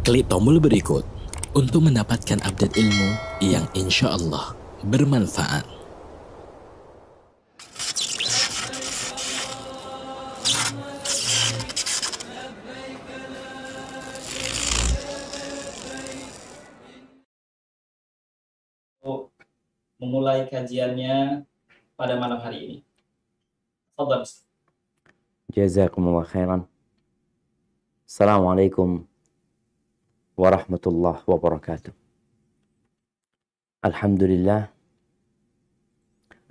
Klik tombol berikut untuk mendapatkan update ilmu yang insya Allah bermanfaat. Memulai kajiannya pada malam hari ini. Fadhal. Jazakumullah khairan. Assalamualaikum warahmatullahi wabarakatuh. Alhamdulillah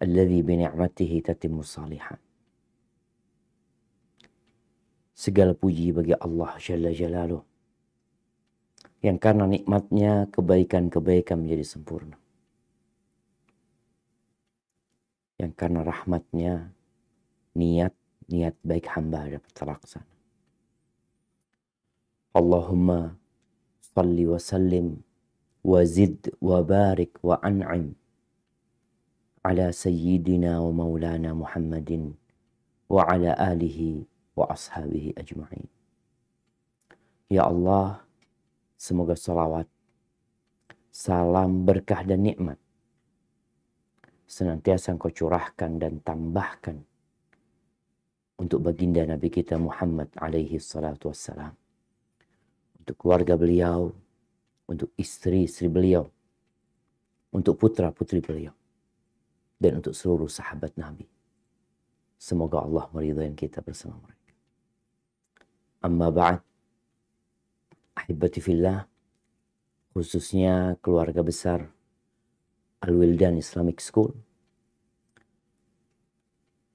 alladzi bi ni'matihi tatimmu shalihat. Segala puji bagi Allah Jalla Jalaluh yang karena nikmatnya kebaikan-kebaikan menjadi sempurna. Yang karena rahmatnya niat baik hamba dapat terlaksana. Allahumma salli wa sallim wa zid wa barik wa an'im ala sayyidina wa maulana Muhammadin wa ala alihi wa ashabihi ajma'in. Ya Allah, semoga salawat, salam, berkah dan nikmat senantiasa Engkau curahkan dan tambahkan untuk baginda Nabi kita Muhammad alaihi salatu wassalam, untuk keluarga beliau, untuk istri-istri beliau, untuk putra-putri beliau, dan untuk seluruh sahabat Nabi. Semoga Allah meridhai kita bersama mereka. Amma ba'd, ahibati fillah, khususnya keluarga besar Al-Wildan Islamic School,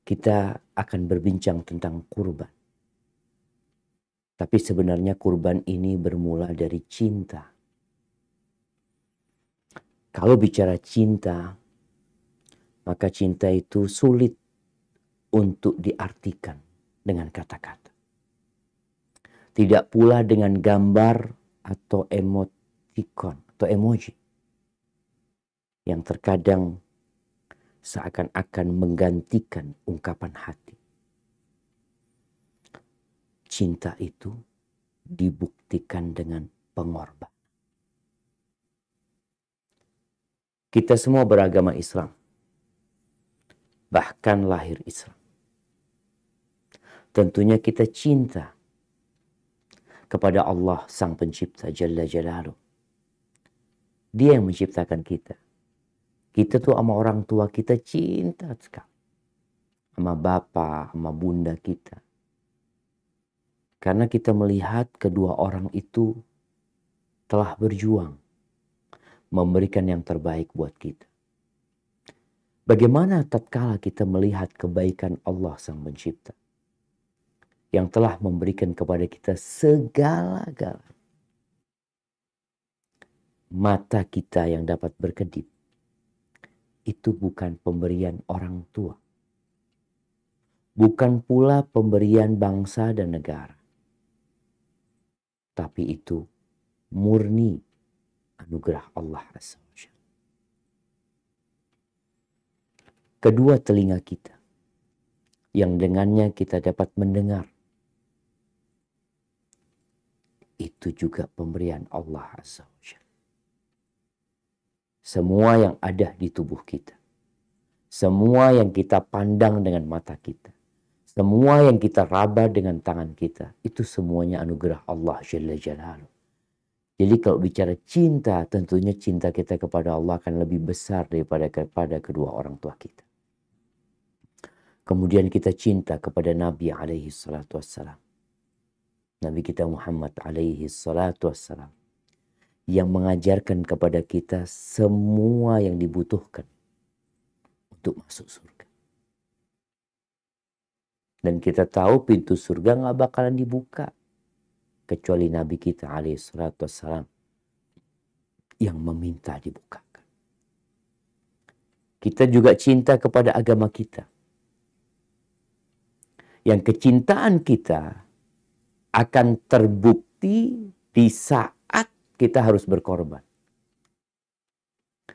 kita akan berbincang tentang kurban. Tapi sebenarnya kurban ini bermula dari cinta. Kalau bicara cinta, maka cinta itu sulit untuk diartikan dengan kata-kata. Tidak pula dengan gambar atau emoticon atau emoji yang terkadang seakan-akan menggantikan ungkapan hati. Cinta itu dibuktikan dengan pengorbanan. Kita semua beragama Islam, bahkan lahir Islam. Tentunya kita cinta kepada Allah Sang Pencipta Jalla Jalaluh. Dia yang menciptakan kita. Kita tuh sama orang tua kita cinta sekali. Sama bapak, sama bunda kita. Karena kita melihat kedua orang itu telah berjuang memberikan yang terbaik buat kita. Bagaimana tatkala kita melihat kebaikan Allah Sang Pencipta yang telah memberikan kepada kita segala-galanya. Mata kita yang dapat berkedip itu bukan pemberian orang tua. Bukan pula pemberian bangsa dan negara. Tapi itu murni anugerah Allah Azza wa Jalla. Kedua telinga kita, yang dengannya kita dapat mendengar, itu juga pemberian Allah Azza wa Jalla. Semua yang ada di tubuh kita, semua yang kita pandang dengan mata kita, semua yang kita raba dengan tangan kita, itu semuanya anugerah Allah Jalla Jalaluh. Jadi kalau bicara cinta, tentunya cinta kita kepada Allah akan lebih besar daripada kepada kedua orang tua kita. Kemudian kita cinta kepada Nabi alaihi salatu wassalam. Nabi kita Muhammad alaihi salatu wassalam. Yang mengajarkan kepada kita semua yang dibutuhkan untuk masuk surga. Dan kita tahu pintu surga gak bakalan dibuka kecuali Nabi kita alaihi salatu wassalam yang meminta dibukakan. Kita juga cinta kepada agama kita. Yang kecintaan kita akan terbukti di saat kita harus berkorban.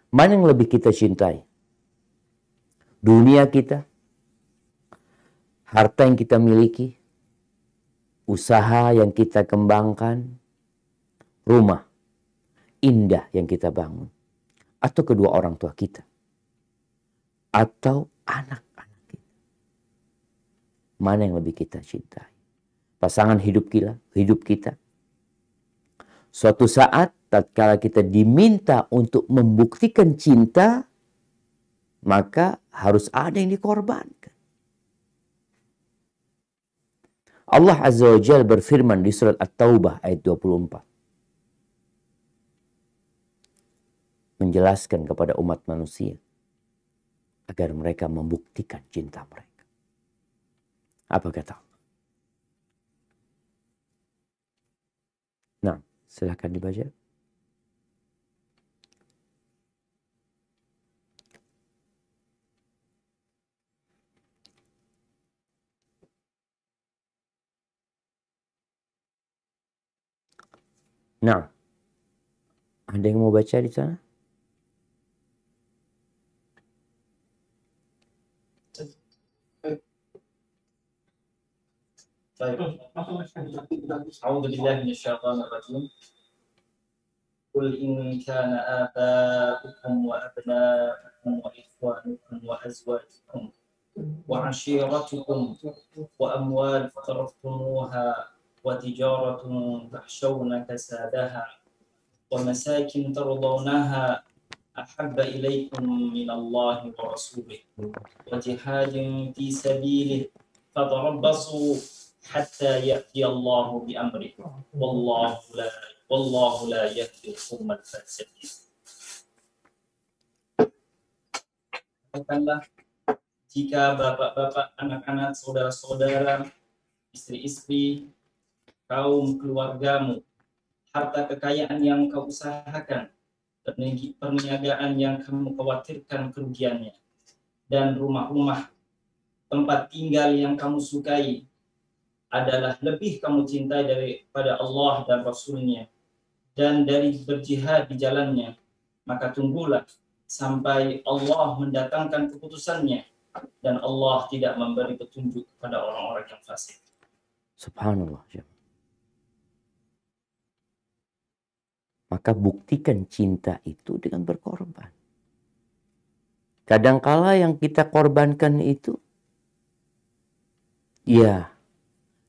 Mana yang lebih kita cintai? Dunia kita, harta yang kita miliki, usaha yang kita kembangkan, rumah indah yang kita bangun, atau kedua orang tua kita, atau anak-anak kita. Mana yang lebih kita cintai? Pasangan hidup kita. Suatu saat tatkala kita diminta untuk membuktikan cinta, maka harus ada yang dikorbankan. Allah Azza wa Jalla berfirman di surat At-Taubah ayat 24. Menjelaskan kepada umat manusia agar mereka membuktikan cinta mereka. Apa kata Allah? Nah, silakan dibaca. Nah, ada yang mau baca di sana? طيب أعوذ بالله من الشيطان الرجيم قل إن كان آباؤكم وأبناؤكم وإخوانكم وأزواجكم وعشيرتكم وأموال اقترفتموها وتجارة تخشون كسادها ومساكن ترضونها أحب إليكم من الله ورسوله وجهاد في سبيله فتربصوا حتى يأتي الله بأمره والله لا يهدي القوم الفاسقين. Katakanlah, jika bapak-bapak, anak-anak, saudara-saudara, istri-istri, kaum keluargamu, harta kekayaan yang kau usahakan, perniagaan yang kamu khawatirkan kerugiannya, dan rumah-rumah, tempat tinggal yang kamu sukai, adalah lebih kamu cintai daripada Allah dan Rasul-Nya, dan dari berjihad di jalannya, maka tunggulah sampai Allah mendatangkan keputusannya, dan Allah tidak memberi petunjuk kepada orang-orang yang fasik. Subhanallah. Maka buktikan cinta itu dengan berkorban. Kadangkala yang kita korbankan itu, ya,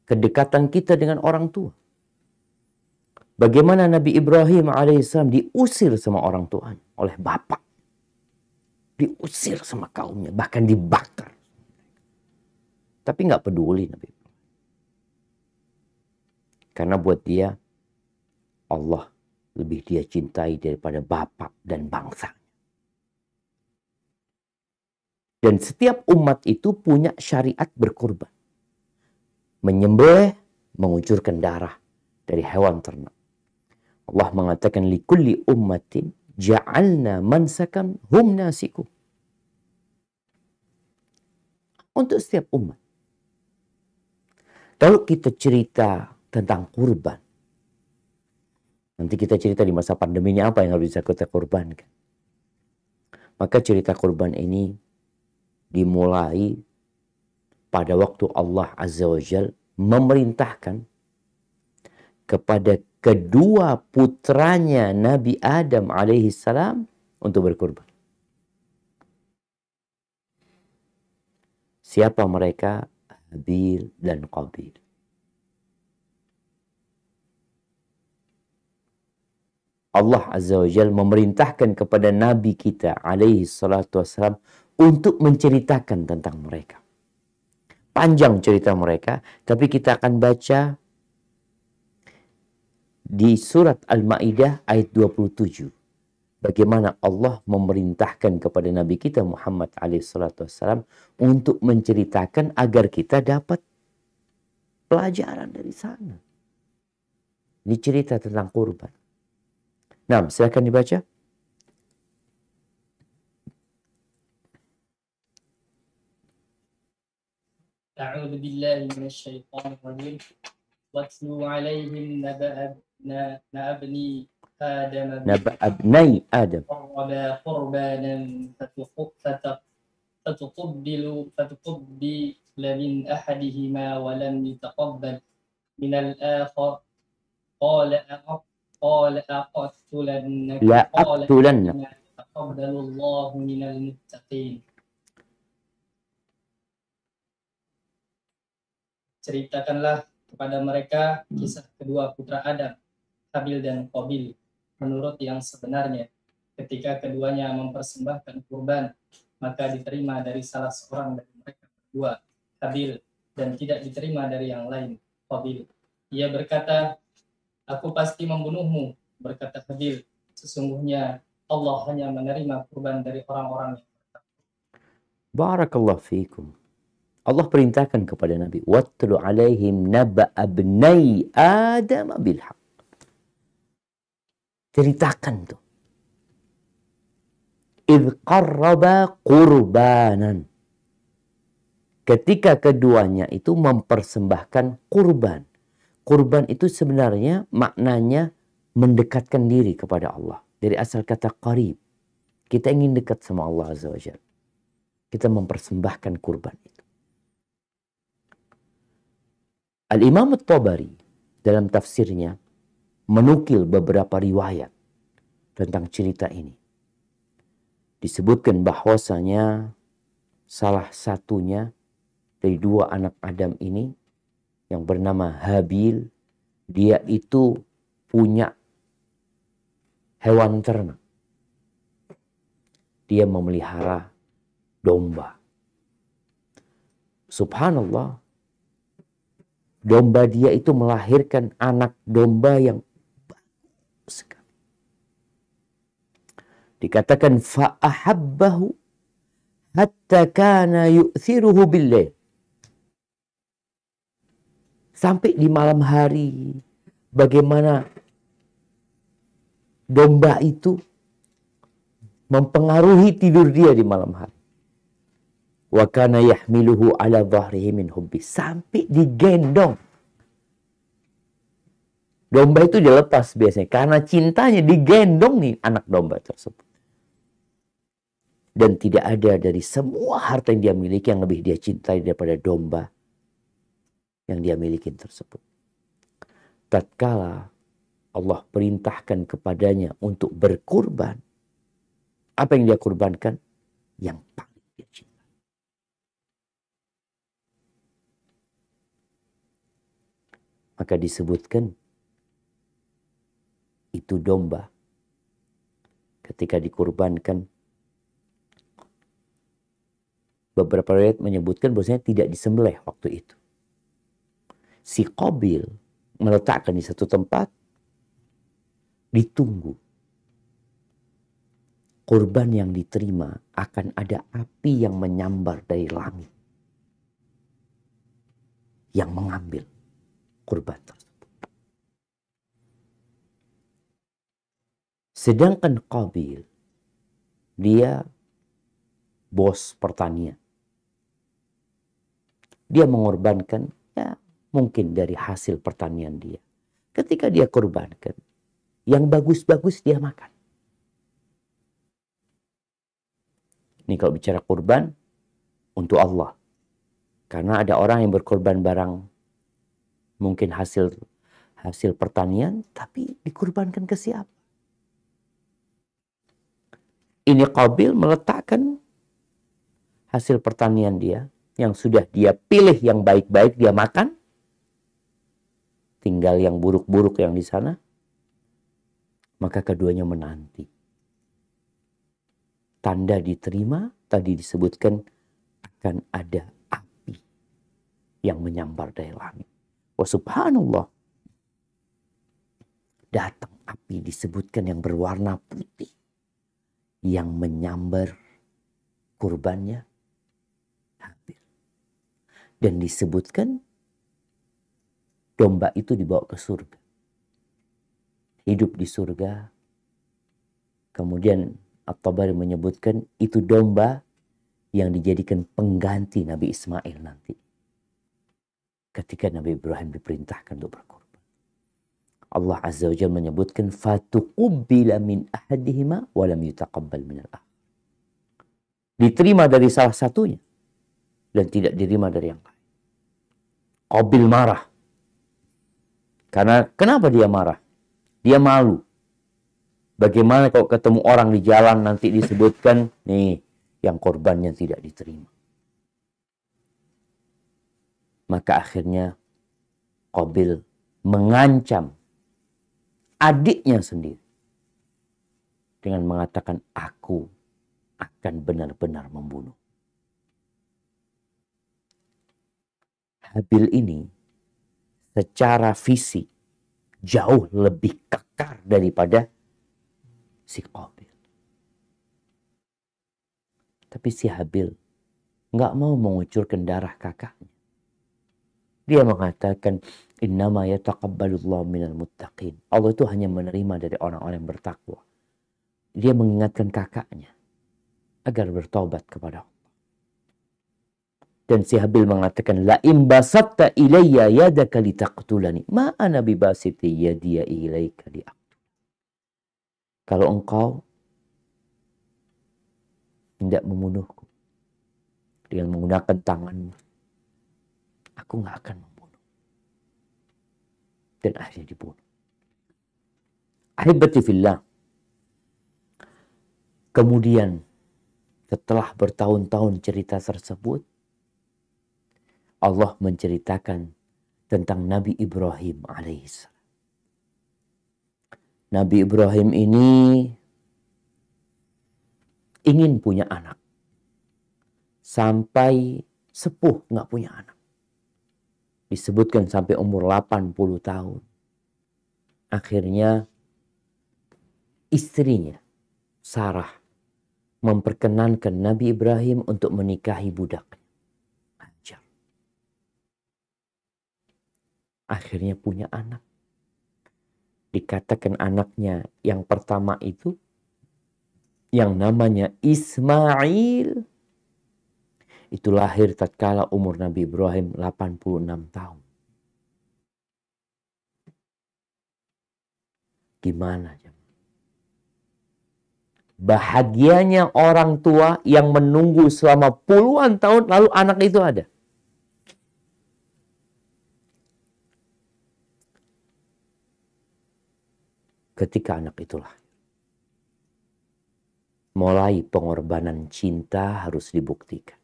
kedekatan kita dengan orang tua. Bagaimana Nabi Ibrahim alaihissalam diusir sama orang tuanya oleh bapak. Diusir sama kaumnya, bahkan dibakar. Tapi nggak peduli Nabi Ibrahim. Karena buat dia, Allah lebih dia cintai daripada bapak dan bangsa. Dan setiap umat itu punya syariat berkorban. Menyembelih, mengucurkan darah dari hewan ternak. Allah mengatakan likulli ummatin ja'alna mansakan hum nasiku. Untuk setiap umat. Kalau kita cerita tentang kurban, nanti kita cerita di masa pandemi ini apa yang harus bisa kita korbankan. Maka cerita kurban ini dimulai pada waktu Allah Azza wa Jal memerintahkan kepada kedua putranya Nabi Adam alaihi salam untuk berkurban. Siapa mereka? Habil dan Qabil. Allah Azza wa Jal memerintahkan kepada Nabi kita alaihi salatu wassalam untuk menceritakan tentang mereka. Panjang cerita mereka, tapi kita akan baca di surat Al-Ma'idah ayat 27. Bagaimana Allah memerintahkan kepada Nabi kita Muhammad SAW untuk menceritakan agar kita dapat pelajaran dari sana. Ini cerita tentang kurban. Nah, silakan dibaca. أعوذ بالله من الشيطان الرجيم واتلو عليهم نبأ ابني آدم قربا قربانا فتقبل من أحدهما ولم يتقبل من الآخر قال qala aqtulannaka La qala aqtulanna. taqabbalallahu minal muttaqin. Ceritakanlah kepada mereka kisah kedua putra Adam, Habil dan Qabil, menurut yang sebenarnya. Ketika keduanya mempersembahkan kurban, maka diterima dari salah seorang dari mereka berdua, Habil, dan tidak diterima dari yang lain, Qabil. Ia berkata, "Aku pasti membunuhmu," berkata Habil. "Sesungguhnya Allah hanya menerima kurban dari orang-orang yang bertakwa." Barakallahu fiikum. Allah perintahkan kepada Nabi, "Wattlu alaihim naba'a abnai Adam bil haq." Ceritakan tuh. Idh qarraba qurbanan. Ketika keduanya itu mempersembahkan kurban. Kurban itu sebenarnya maknanya mendekatkan diri kepada Allah. Dari asal kata qarib. Kita ingin dekat sama Allah Azza wa Jalla. Kita mempersembahkan kurban itu. Al-Imam At-Tabari dalam tafsirnya menukil beberapa riwayat tentang cerita ini. Disebutkan bahwasanya salah satunya dari dua anak Adam ini yang bernama Habil, dia itu punya hewan ternak. Dia memelihara domba. Subhanallah, domba dia itu melahirkan anak domba yang bagus sekali. Dikatakan fa'ahabbahu hatta kana yu'thiruhu billayl. Sampai di malam hari, bagaimana domba itu mempengaruhi tidur dia di malam hari. Wa kana yahmiluhu ala dhahrihi min hubbi. Sampai digendong. Domba itu dilepas biasanya. Karena cintanya digendong nih anak domba tersebut. Dan tidak ada dari semua harta yang dia miliki yang lebih dia cintai daripada domba yang dia miliki tersebut. Tatkala Allah perintahkan kepadanya untuk berkurban. Apa yang dia kurbankan? Yang paling dia cintai. Maka disebutkan itu domba ketika dikurbankan, beberapa riwayat menyebutkan bahwasanya tidak disembelih waktu itu. Si Qabil meletakkan di satu tempat, ditunggu. Kurban yang diterima akan ada api yang menyambar dari langit yang mengambil kurban tersebut. Sedangkan Qabil, dia bos pertanian. Dia mengorbankan ya mungkin dari hasil pertanian dia. Ketika dia korbankan, yang bagus-bagus dia makan. Ini kalau bicara kurban untuk Allah. Karena ada orang yang berkorban barang mungkin hasil pertanian, tapi dikurbankan ke siapa? Ini Qabil meletakkan hasil pertanian dia yang sudah dia pilih yang baik-baik dia makan. Tinggal yang buruk-buruk yang di sana. Maka keduanya menanti. Tanda diterima, tadi disebutkan akan ada api yang menyambar dari langit. Wah subhanallah. Datang api disebutkan yang berwarna putih. Yang menyambar kurbannya Habil. Dan disebutkan domba itu dibawa ke surga. Hidup di surga. Kemudian At-Tabari menyebutkan itu domba yang dijadikan pengganti Nabi Ismail nanti. Ketika Nabi Ibrahim diperintahkan untuk berkorban. Allah Azza wa Jalla menyebutkan fatuqubbila min ahadihima wa lam yutaqabbal min al-akhar. Diterima dari salah satunya dan tidak diterima dari yang lain. Qabil marah. Karena kenapa dia marah? Dia malu. Bagaimana kalau ketemu orang di jalan nanti disebutkan, nih, yang korbannya tidak diterima. Maka akhirnya Qabil mengancam adiknya sendiri dengan mengatakan, aku akan benar-benar membunuh. Habil ini secara fisik jauh lebih kekar daripada si Qabil. Tapi si Habil nggak mau mengucurkan darah kakaknya. Dia mengatakan, innama yataqabbalullahu minal muttaqin. Allah itu hanya menerima dari orang-orang yang bertakwa. Dia mengingatkan kakaknya agar bertobat kepada Allah. Dan si Habil mengatakan, la in basatta ilayya yadaka litaqtulani, ma ana bibasiti yadiya ilayka liaqtul. Kalau engkau tidak membunuhku dengan menggunakan tanganmu, aku nggak akan membunuh. Dan akhirnya dibunuh. Ahibati fillah. Kemudian setelah bertahun-tahun cerita tersebut, Allah menceritakan tentang Nabi Ibrahim alaihissalam. Nabi Ibrahim ini ingin punya anak. Sampai sepuh nggak punya anak. Disebutkan sampai umur 80 tahun. Akhirnya istrinya Sarah memperkenankan Nabi Ibrahim untuk menikahi budaknya, Hajar. Akhirnya punya anak. Dikatakan anaknya yang pertama itu yang namanya Ismail. Itu lahir tatkala umur Nabi Ibrahim 86 tahun. Gimana? Bahagianya orang tua yang menunggu selama puluhan tahun lalu anak itu ada. Ketika anak itu lahir, mulai pengorbanan cinta harus dibuktikan.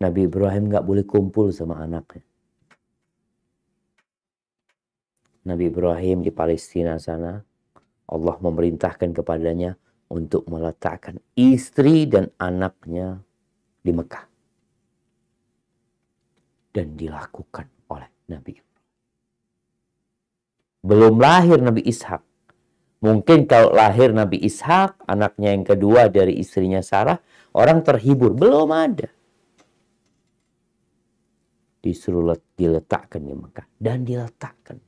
Nabi Ibrahim gak boleh kumpul sama anaknya. Nabi Ibrahim di Palestina sana, Allah memerintahkan kepadanya untuk meletakkan istri dan anaknya di Mekah. Dan dilakukan oleh Nabi Ibrahim. Belum lahir Nabi Ishak. Mungkin kalau lahir Nabi Ishak, anaknya yang kedua dari istrinya Sarah, orang terhibur. Belum ada. Disuruh diletakkan di Mekah. Dan diletakkan.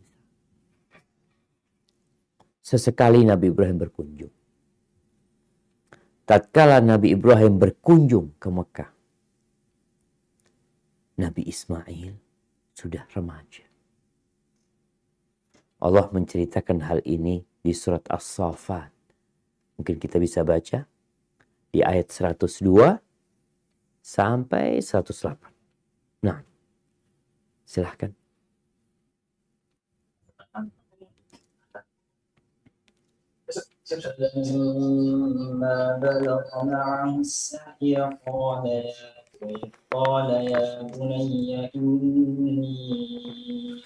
Sesekali Nabi Ibrahim berkunjung. Tatkala Nabi Ibrahim berkunjung ke Mekah, Nabi Ismail sudah remaja. Allah menceritakan hal ini di surat As-Saffat. Mungkin kita bisa baca di ayat 102 sampai 108. Nah, silahkan. فلما بلغ معه السعي قال يا بني إني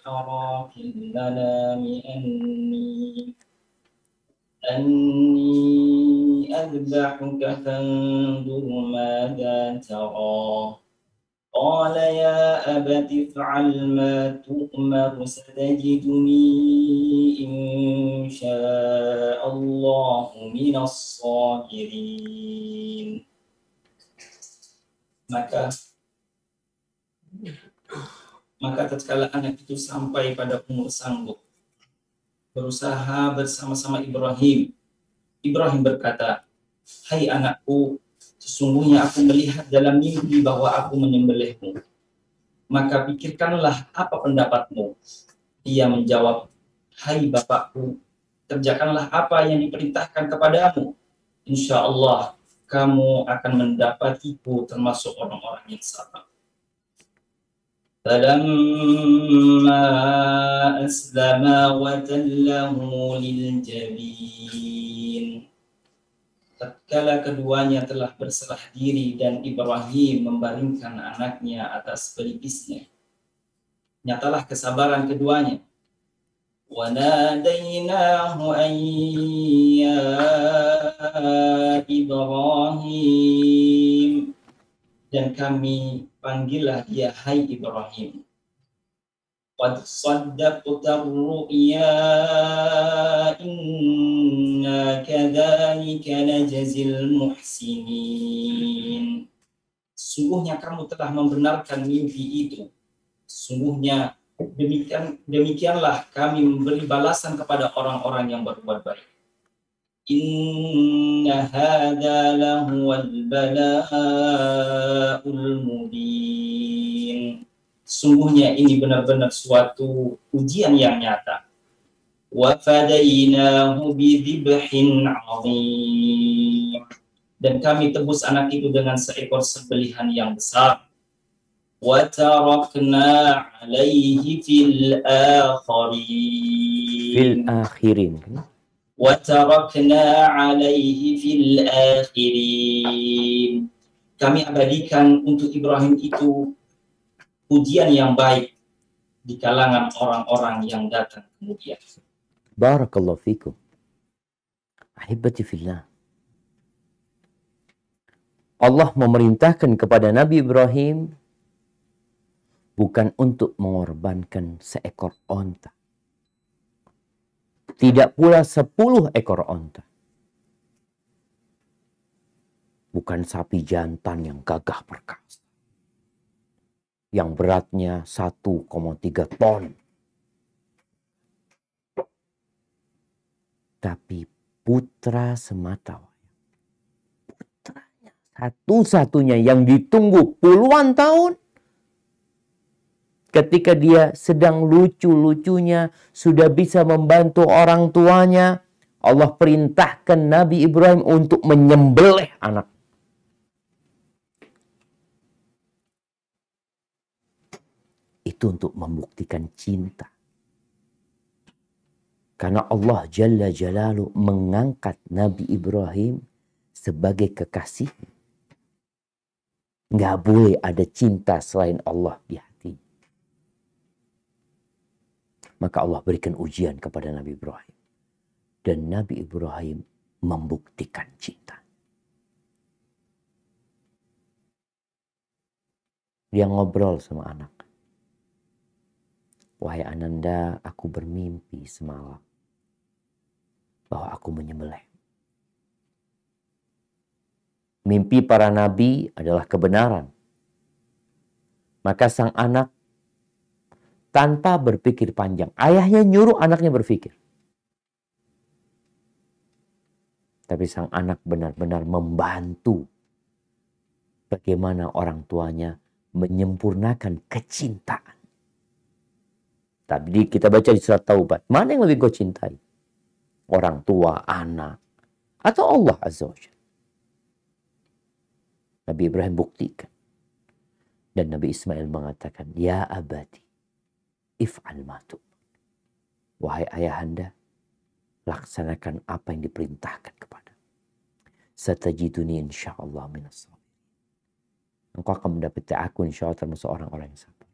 أرى في المنام أني أذبحك فانظر ماذا ترى قال يا أبت افعل ما تؤمر ستجدني إن شاء الله من الصابرين. Maka tatkala anak itu sampai pada umur sanggup, berusaha bersama-sama Ibrahim. Ibrahim berkata, "Hai anakku, sesungguhnya aku melihat dalam mimpi bahwa aku menyembelihmu. Maka pikirkanlah apa pendapatmu." Dia menjawab, "Hai bapakku, kerjakanlah apa yang diperintahkan kepadamu. Insya Allah kamu akan mendapatiku termasuk orang-orang yang sabar." فلما أسلما وتله للجبين. Tatkala keduanya telah berserah diri dan Ibrahim membaringkan anaknya atas pelipisnya, nyatalah kesabaran keduanya. وَنَادَيْنَاهُ أَنْ يَا إِبْرَاهِيمُ. Dan kami panggillah dia, hai Ibrahim. قَدْ صَدَّقْتَ الرُّؤْيَا إِنَّا كَذَلِكَ نَجْزِي الْمُحْسِنِينَ. Sungguhnya kamu telah membenarkan mimpi itu. Sungguhnya demikianlah kami memberi balasan kepada orang-orang yang berbuat baik. Inna hadza lahuwal bala'ul mubin. Sungguhnya ini benar-benar suatu ujian yang nyata. Wa fadainahu bidzibhin 'adzim. Dan kami tebus anak itu dengan seekor sembelihan yang besar. Wa tarakna 'alaihi fil akhirin. Wa tarakna 'alaihi fil akhirin. Kami abadikan untuk Ibrahim itu ujian yang baik di kalangan orang-orang yang datang kemudian. Barakallahu fikum. Ahibati fillah. Allah memerintahkan kepada Nabi Ibrahim bukan untuk mengorbankan seekor onta. Tidak pula 10 ekor onta. Bukan sapi jantan yang gagah perkasa, yang beratnya 1,3 ton. Tapi putra semata. Putranya satu-satunya yang ditunggu puluhan tahun. Ketika dia sedang lucu-lucunya, sudah bisa membantu orang tuanya, Allah perintahkan Nabi Ibrahim untuk menyembelih anak. Itu untuk membuktikan cinta. Karena Allah Jalla Jalaluhu mengangkat Nabi Ibrahim sebagai kekasih. Nggak boleh ada cinta selain Allah di hati. Maka Allah berikan ujian kepada Nabi Ibrahim. Dan Nabi Ibrahim membuktikan cinta. Dia ngobrol sama anak. Wahai Ananda, aku bermimpi semalam bahwa aku menyembelih. Mimpi para nabi adalah kebenaran. Maka sang anak tanpa berpikir panjang, ayahnya nyuruh anaknya berpikir. Tapi sang anak benar-benar membantu bagaimana orang tuanya menyempurnakan kecintaan. Tadi kita baca di surat Taubat, mana yang lebih kau cintai? Orang tua, anak, atau Allah Azza wa Jalla? Nabi Ibrahim buktikan. Dan Nabi Ismail mengatakan, ya abadi, if'al ma tu'mar. Wahai ayahanda, laksanakan apa yang diperintahkan kepada. Satajiduni insyaallah minas sabirin. Engkau akan mendapati aku insyaallah termasuk orang-orang yang sabar.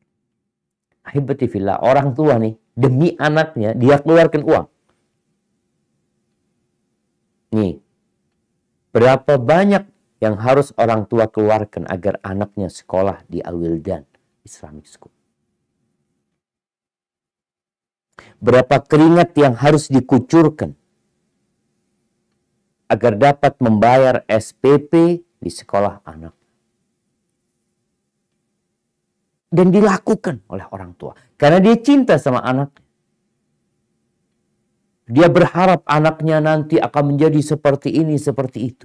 Ahibati fillah, orang tua nih, demi anaknya dia keluarkan uang. Nih, berapa banyak yang harus orang tua keluarkan agar anaknya sekolah di Al-Wildan Islamic School? Berapa keringat yang harus dikucurkan agar dapat membayar SPP di sekolah anak? Dan dilakukan oleh orang tua. Karena dia cinta sama anaknya. Dia berharap anaknya nanti akan menjadi seperti ini, seperti itu.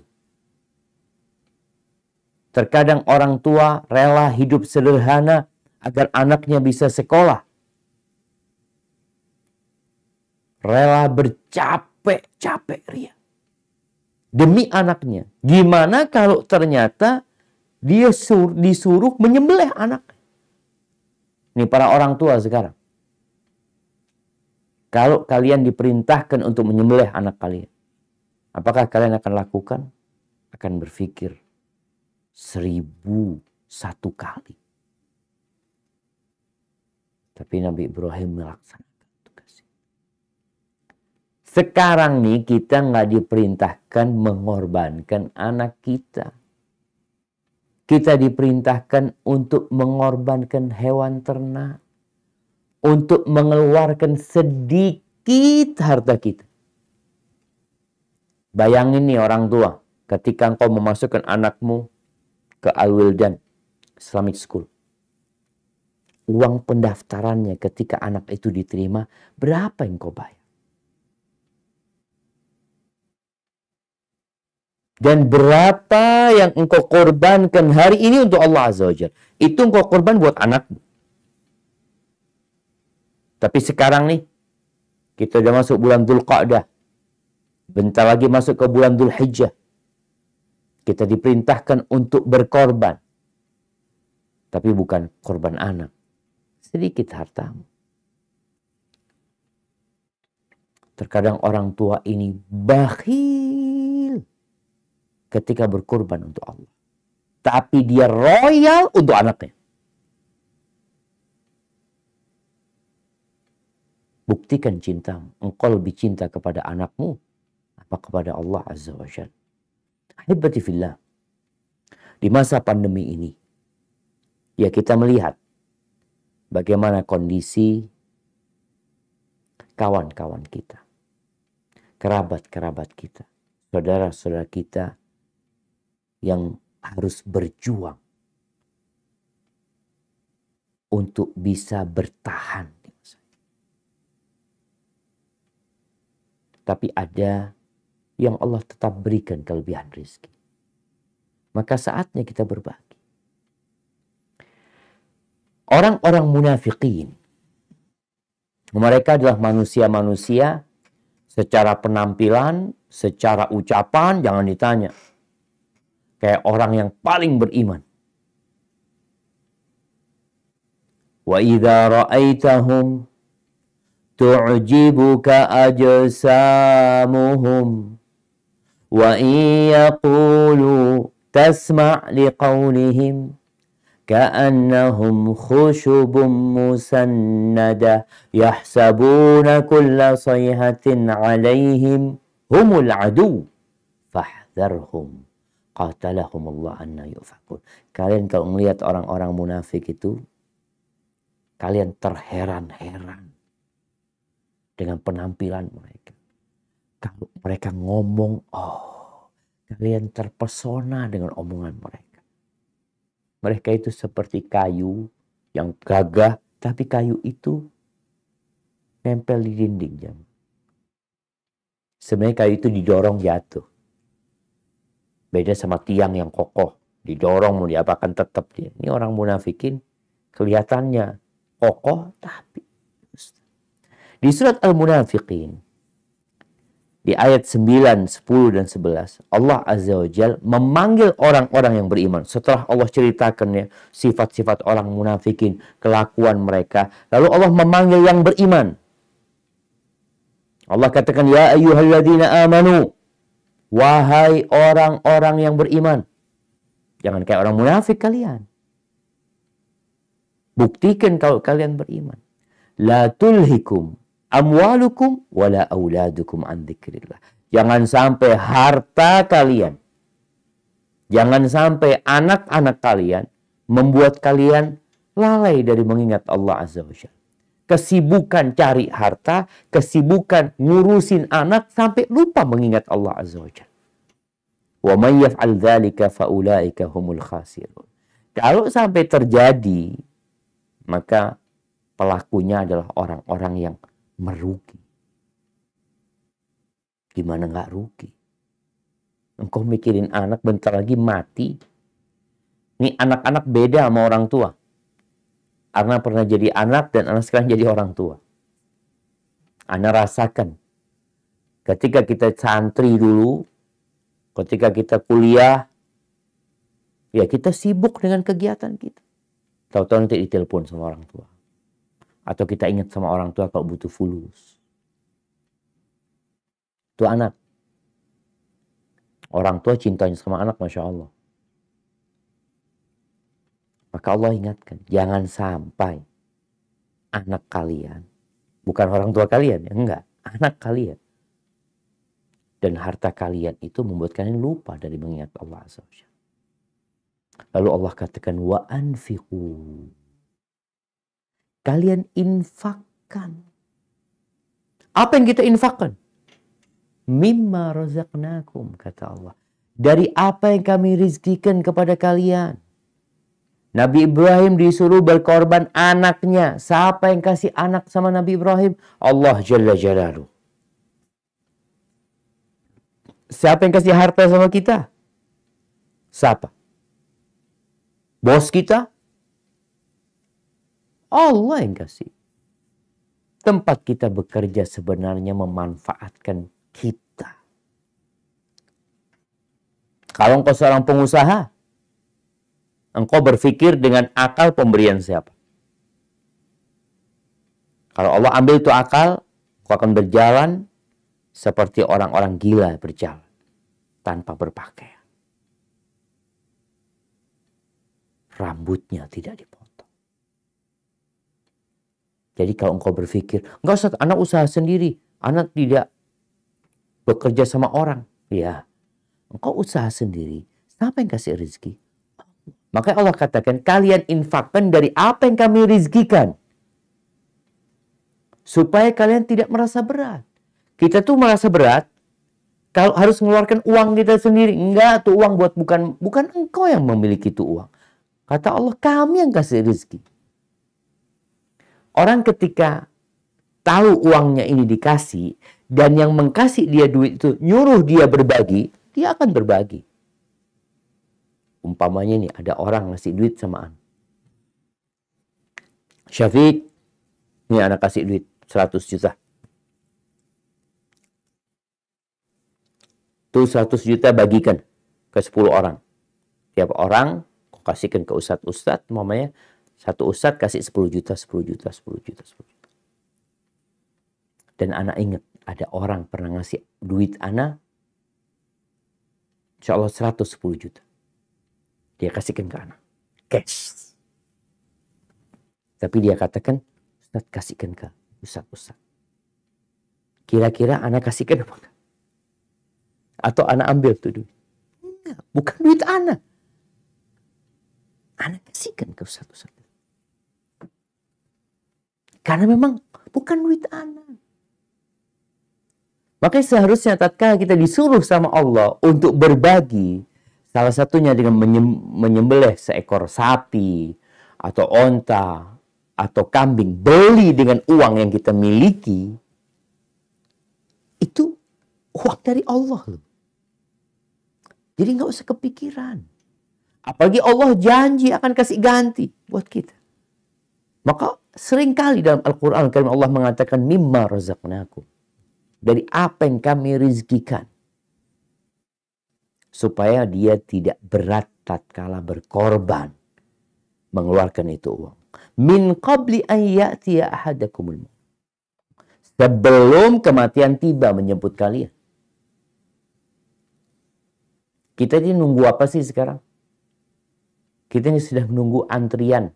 Terkadang orang tua rela hidup sederhana agar anaknya bisa sekolah. Rela bercapek-capek ria. Demi anaknya. Gimana kalau ternyata dia disuruh menyembelih anak? Ini para orang tua sekarang. Kalau kalian diperintahkan untuk menyembelih anak kalian, apakah kalian akan lakukan? Akan berpikir 1001 kali. Tapi Nabi Ibrahim melaksanakan tugasnya. Sekarang nih kita nggak diperintahkan mengorbankan anak kita. Kita diperintahkan untuk mengorbankan hewan ternak. Untuk mengeluarkan sedikit harta kita. Bayangin nih orang tua, ketika engkau memasukkan anakmu ke Al-Wildan Islamic School. Uang pendaftarannya ketika anak itu diterima, berapa yang kau bayar? Dan berapa yang engkau korbankan hari ini untuk Allah Azza wa Jalla? Itu engkau korban buat anakmu. Tapi sekarang nih, kita udah masuk bulan Dzulqa'dah. Bentar lagi masuk ke bulan Dzulhijjah. Kita diperintahkan untuk berkorban. Tapi bukan korban anak. Sedikit hartamu. Terkadang orang tua ini bakhil ketika berkorban untuk Allah. Tapi dia royal untuk anaknya. Buktikan cintamu. Engkau lebih cinta kepada anakmu apa kepada Allah Azza wa Jalla. Ahibati fillah. Di masa pandemi ini, ya kita melihat bagaimana kondisi kawan-kawan kita, kerabat-kerabat kita, saudara-saudara kita yang harus berjuang untuk bisa bertahan. Tapi ada yang Allah tetap berikan kelebihan rezeki. Maka saatnya kita berbagi. Orang-orang munafikin, mereka adalah manusia-manusia secara penampilan, secara ucapan, jangan ditanya. Kayak orang yang paling beriman. Wa idza ra'aitahum tu'jibuka ajsamuhum wa yaqulu tasma' liqawlihim ka'annahum khushubun musannada yahsabuna kulla sayhatin 'alaihim humul adu fahdharhum qatalahumullah anna yufakun. Kalian kalau melihat orang-orang munafik itu, kalian terheran-heran dengan penampilan mereka. Kalau mereka ngomong, kalian terpesona dengan omongan mereka. Mereka itu seperti kayu yang gagah, tapi kayu itu nempel di dinding. Sebenarnya kayu itu didorong jatuh. Beda sama tiang yang kokoh, didorong mau diapakan tetap dia. Ini orang munafikin kelihatannya kokoh, tapi di surat Al-Munafiqin, di ayat 9, 10, dan 11, Allah Azza wa Jal memanggil orang-orang yang beriman. Setelah Allah ceritakan ya, sifat-sifat orang munafikin, kelakuan mereka. Lalu Allah memanggil yang beriman. Allah katakan, Ya ayyuhalladzina amanu. Wahai orang-orang yang beriman. Jangan kayak orang munafik kalian. Buktikan kalau kalian beriman. La tulhikum amwalukum wala auladukum an dzikrillah. Jangan sampai harta kalian, jangan sampai anak-anak kalian membuat kalian lalai dari mengingat Allah Azza wa Jalla. Kesibukan cari harta, kesibukan ngurusin anak sampai lupa mengingat Allah Azza wa Jalla. Wa may yaf'al dzalika fa ulaika humul khasirun. Kalau sampai terjadi, maka pelakunya adalah orang-orang yang merugi. Gimana nggak rugi? Engkau mikirin anak bentar lagi mati. Ini anak-anak beda sama orang tua. Ana pernah jadi anak dan ana sekarang jadi orang tua. Ana rasakan. Ketika kita santri dulu, ketika kita kuliah, ya kita sibuk dengan kegiatan kita. Tahu-tahu nanti ditelepon sama orang tua. Atau kita ingat sama orang tua kalau butuh fulus. Itu anak. Orang tua cintanya sama anak, Masya Allah. Maka Allah ingatkan, jangan sampai anak kalian, bukan orang tua kalian, ya enggak, anak kalian dan harta kalian itu membuat kalian lupa dari mengingat Allah Azza wa Jalla. Lalu Allah katakan, wa anfiqu. Kalian infakkan. Apa yang kita infakkan? Mimma razaqnakum, kata Allah. Dari apa yang kami rizkikan kepada kalian. Nabi Ibrahim disuruh berkorban anaknya. Siapa yang kasih anak sama Nabi Ibrahim? Allah Jalla Jalaluh. Siapa yang kasih harta sama kita? Siapa? Bos kita? Allah yang kasih. Tempat kita bekerja sebenarnya memanfaatkan kita. Kalau engkau seorang pengusaha, engkau berpikir dengan akal pemberian siapa? Kalau Allah ambil itu akal, engkau akan berjalan seperti orang-orang gila berjalan tanpa berpakaian. Rambutnya tidak dipotong. Jadi kalau engkau berpikir, enggak Ustaz, anak usaha sendiri, anak tidak bekerja sama orang. Ya, engkau usaha sendiri, siapa yang kasih rezeki? Maka Allah katakan, kalian infakkan dari apa yang kami rizkikan. Supaya kalian tidak merasa berat. Kita tuh merasa berat kalau harus mengeluarkan uang kita sendiri. Enggak, tuh uang bukan engkau yang memiliki itu uang. Kata Allah, kami yang kasih rezeki. Orang ketika tahu uangnya ini dikasih, dan yang mengkasih dia duit itu nyuruh dia berbagi, dia akan berbagi. Umpamanya nih, ada orang ngasih duit sama anak. Syafiq, ini anak kasih duit 100 juta. Tuh 100 juta bagikan ke 10 orang. Tiap orang kau kasihkan ke ustadz-ustadz, mamanya satu ustadz kasih 10 juta, 10 juta, 10 juta, 10 juta. Dan anak ingat, ada orang pernah ngasih duit anak, insya Allah 110 juta. Dia kasihkan ke anak. Cash. Tapi dia katakan, Ustaz kasihkan ke ustadz. Kira-kira anak kasihkan apa? Atau anak ambil tuh duit? Enggak, bukan duit anak. Anak kasihkan ke ustadz. Karena memang bukan duit anak. Makanya seharusnya tatkala kita disuruh sama Allah untuk berbagi, salah satunya dengan menyembelih seekor sapi atau onta atau kambing, beli dengan uang yang kita miliki, itu uang dari Allah loh. Jadi nggak usah kepikiran. Apalagi Allah janji akan kasih ganti buat kita. Maka seringkali dalam Al-Quran Allah mengatakan mimma razaqnakum. Dari apa yang kami rizkikan. Supaya dia tidak berat tatkala berkorban. Mengeluarkan itu uang. Min qabli an ya'tiya ahadakumul maut. Sebelum kematian tiba menjemput kalian. Kita ini nunggu apa sih sekarang? Kita ini sudah menunggu antrian.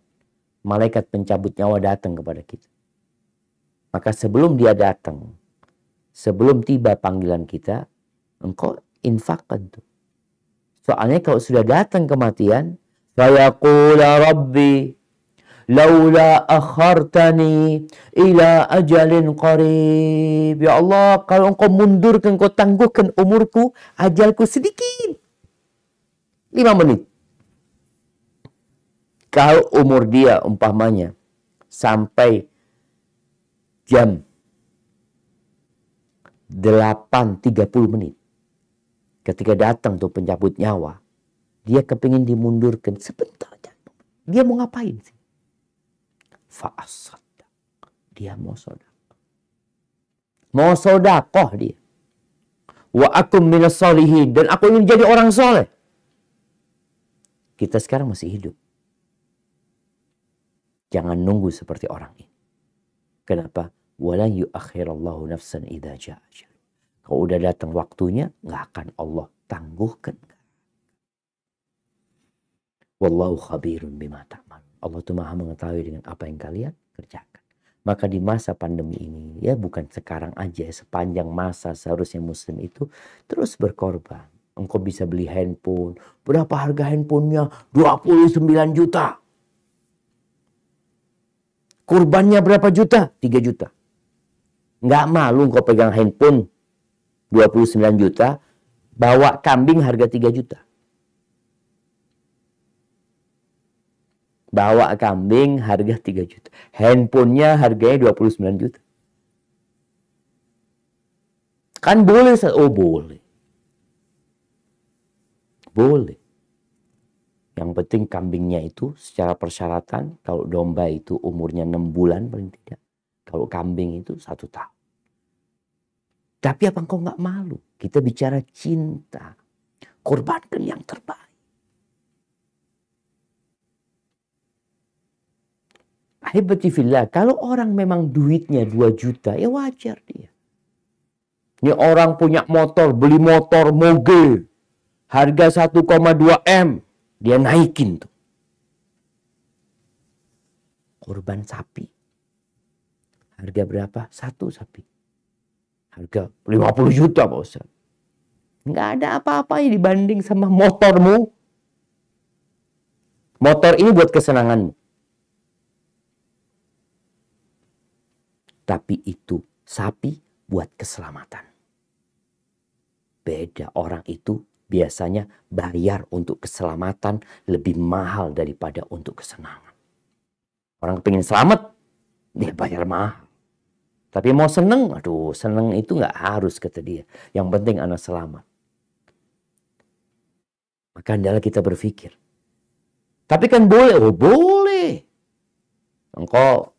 Malaikat pencabut nyawa datang kepada kita. Maka sebelum dia datang, sebelum tiba panggilan kita, engkau infakkan tuh. Soalnya kalau sudah datang kematian, fayaqula rabbi laula akhartani ila ajalin qarib. Ya Allah, kalau engkau mundurkan, engkau tangguhkan umurku, ajalku sedikit. 5 menit. Kalau umur dia umpamanya sampai jam 8.30 menit. Ketika datang tuh pencabut nyawa, dia kepingin dimundurkan sebentar aja. Dia mau ngapain sih? Fa'asaddaq. Dia mau sodakoh. Mau sodakoh dia. Wa akum minas solihin. Dan aku ingin jadi orang soleh. Kita sekarang masih hidup. Jangan nunggu seperti orang ini. Kenapa? Walan yuakhirallahu nafsan idza jaa ajal. Kalau udah datang waktunya, nggak akan Allah tangguhkan. Wallahu khabirun bima ta'mal. Allah itu maha mengetahui dengan apa yang kalian kerjakan. Maka di masa pandemi ini, ya bukan sekarang aja, sepanjang masa seharusnya muslim itu terus berkorban. Engkau bisa beli handphone. Berapa harga handphonenya? 29 juta. Kurbannya berapa juta? 3 juta. Nggak malu engkau pegang handphone 29 juta, bawa kambing harga 3 juta. Bawa kambing harga 3 juta. Handphonenya harganya 29 juta. Kan boleh? Oh boleh. Boleh. Yang penting kambingnya itu secara persyaratan, kalau domba itu umurnya 6 bulan paling tidak. Kalau kambing itu 1 tahun. Tapi apa engkau nggak malu? Kita bicara cinta. Korbankan yang terbaik. Ahibati fillah, kalau orang memang duitnya 2 juta, ya wajar dia. Ini orang punya motor, beli motor moge. Harga 1,2 M. Dia naikin tuh. Korban sapi. Harga berapa? 1 sapi. Harga 50 juta Pak Ustaz. Nggak ada apa-apanya dibanding sama motormu. Motor ini buat kesenanganmu. Tapi itu sapi buat keselamatan. Beda, orang itu biasanya bayar untuk keselamatan lebih mahal daripada untuk kesenangan. Orang pengen selamat, dia bayar mahal. Tapi mau seneng, aduh seneng itu nggak harus kata dia. Yang penting anak selamat. Maka adalah kita berpikir. Tapi kan boleh, oh boleh. Engkau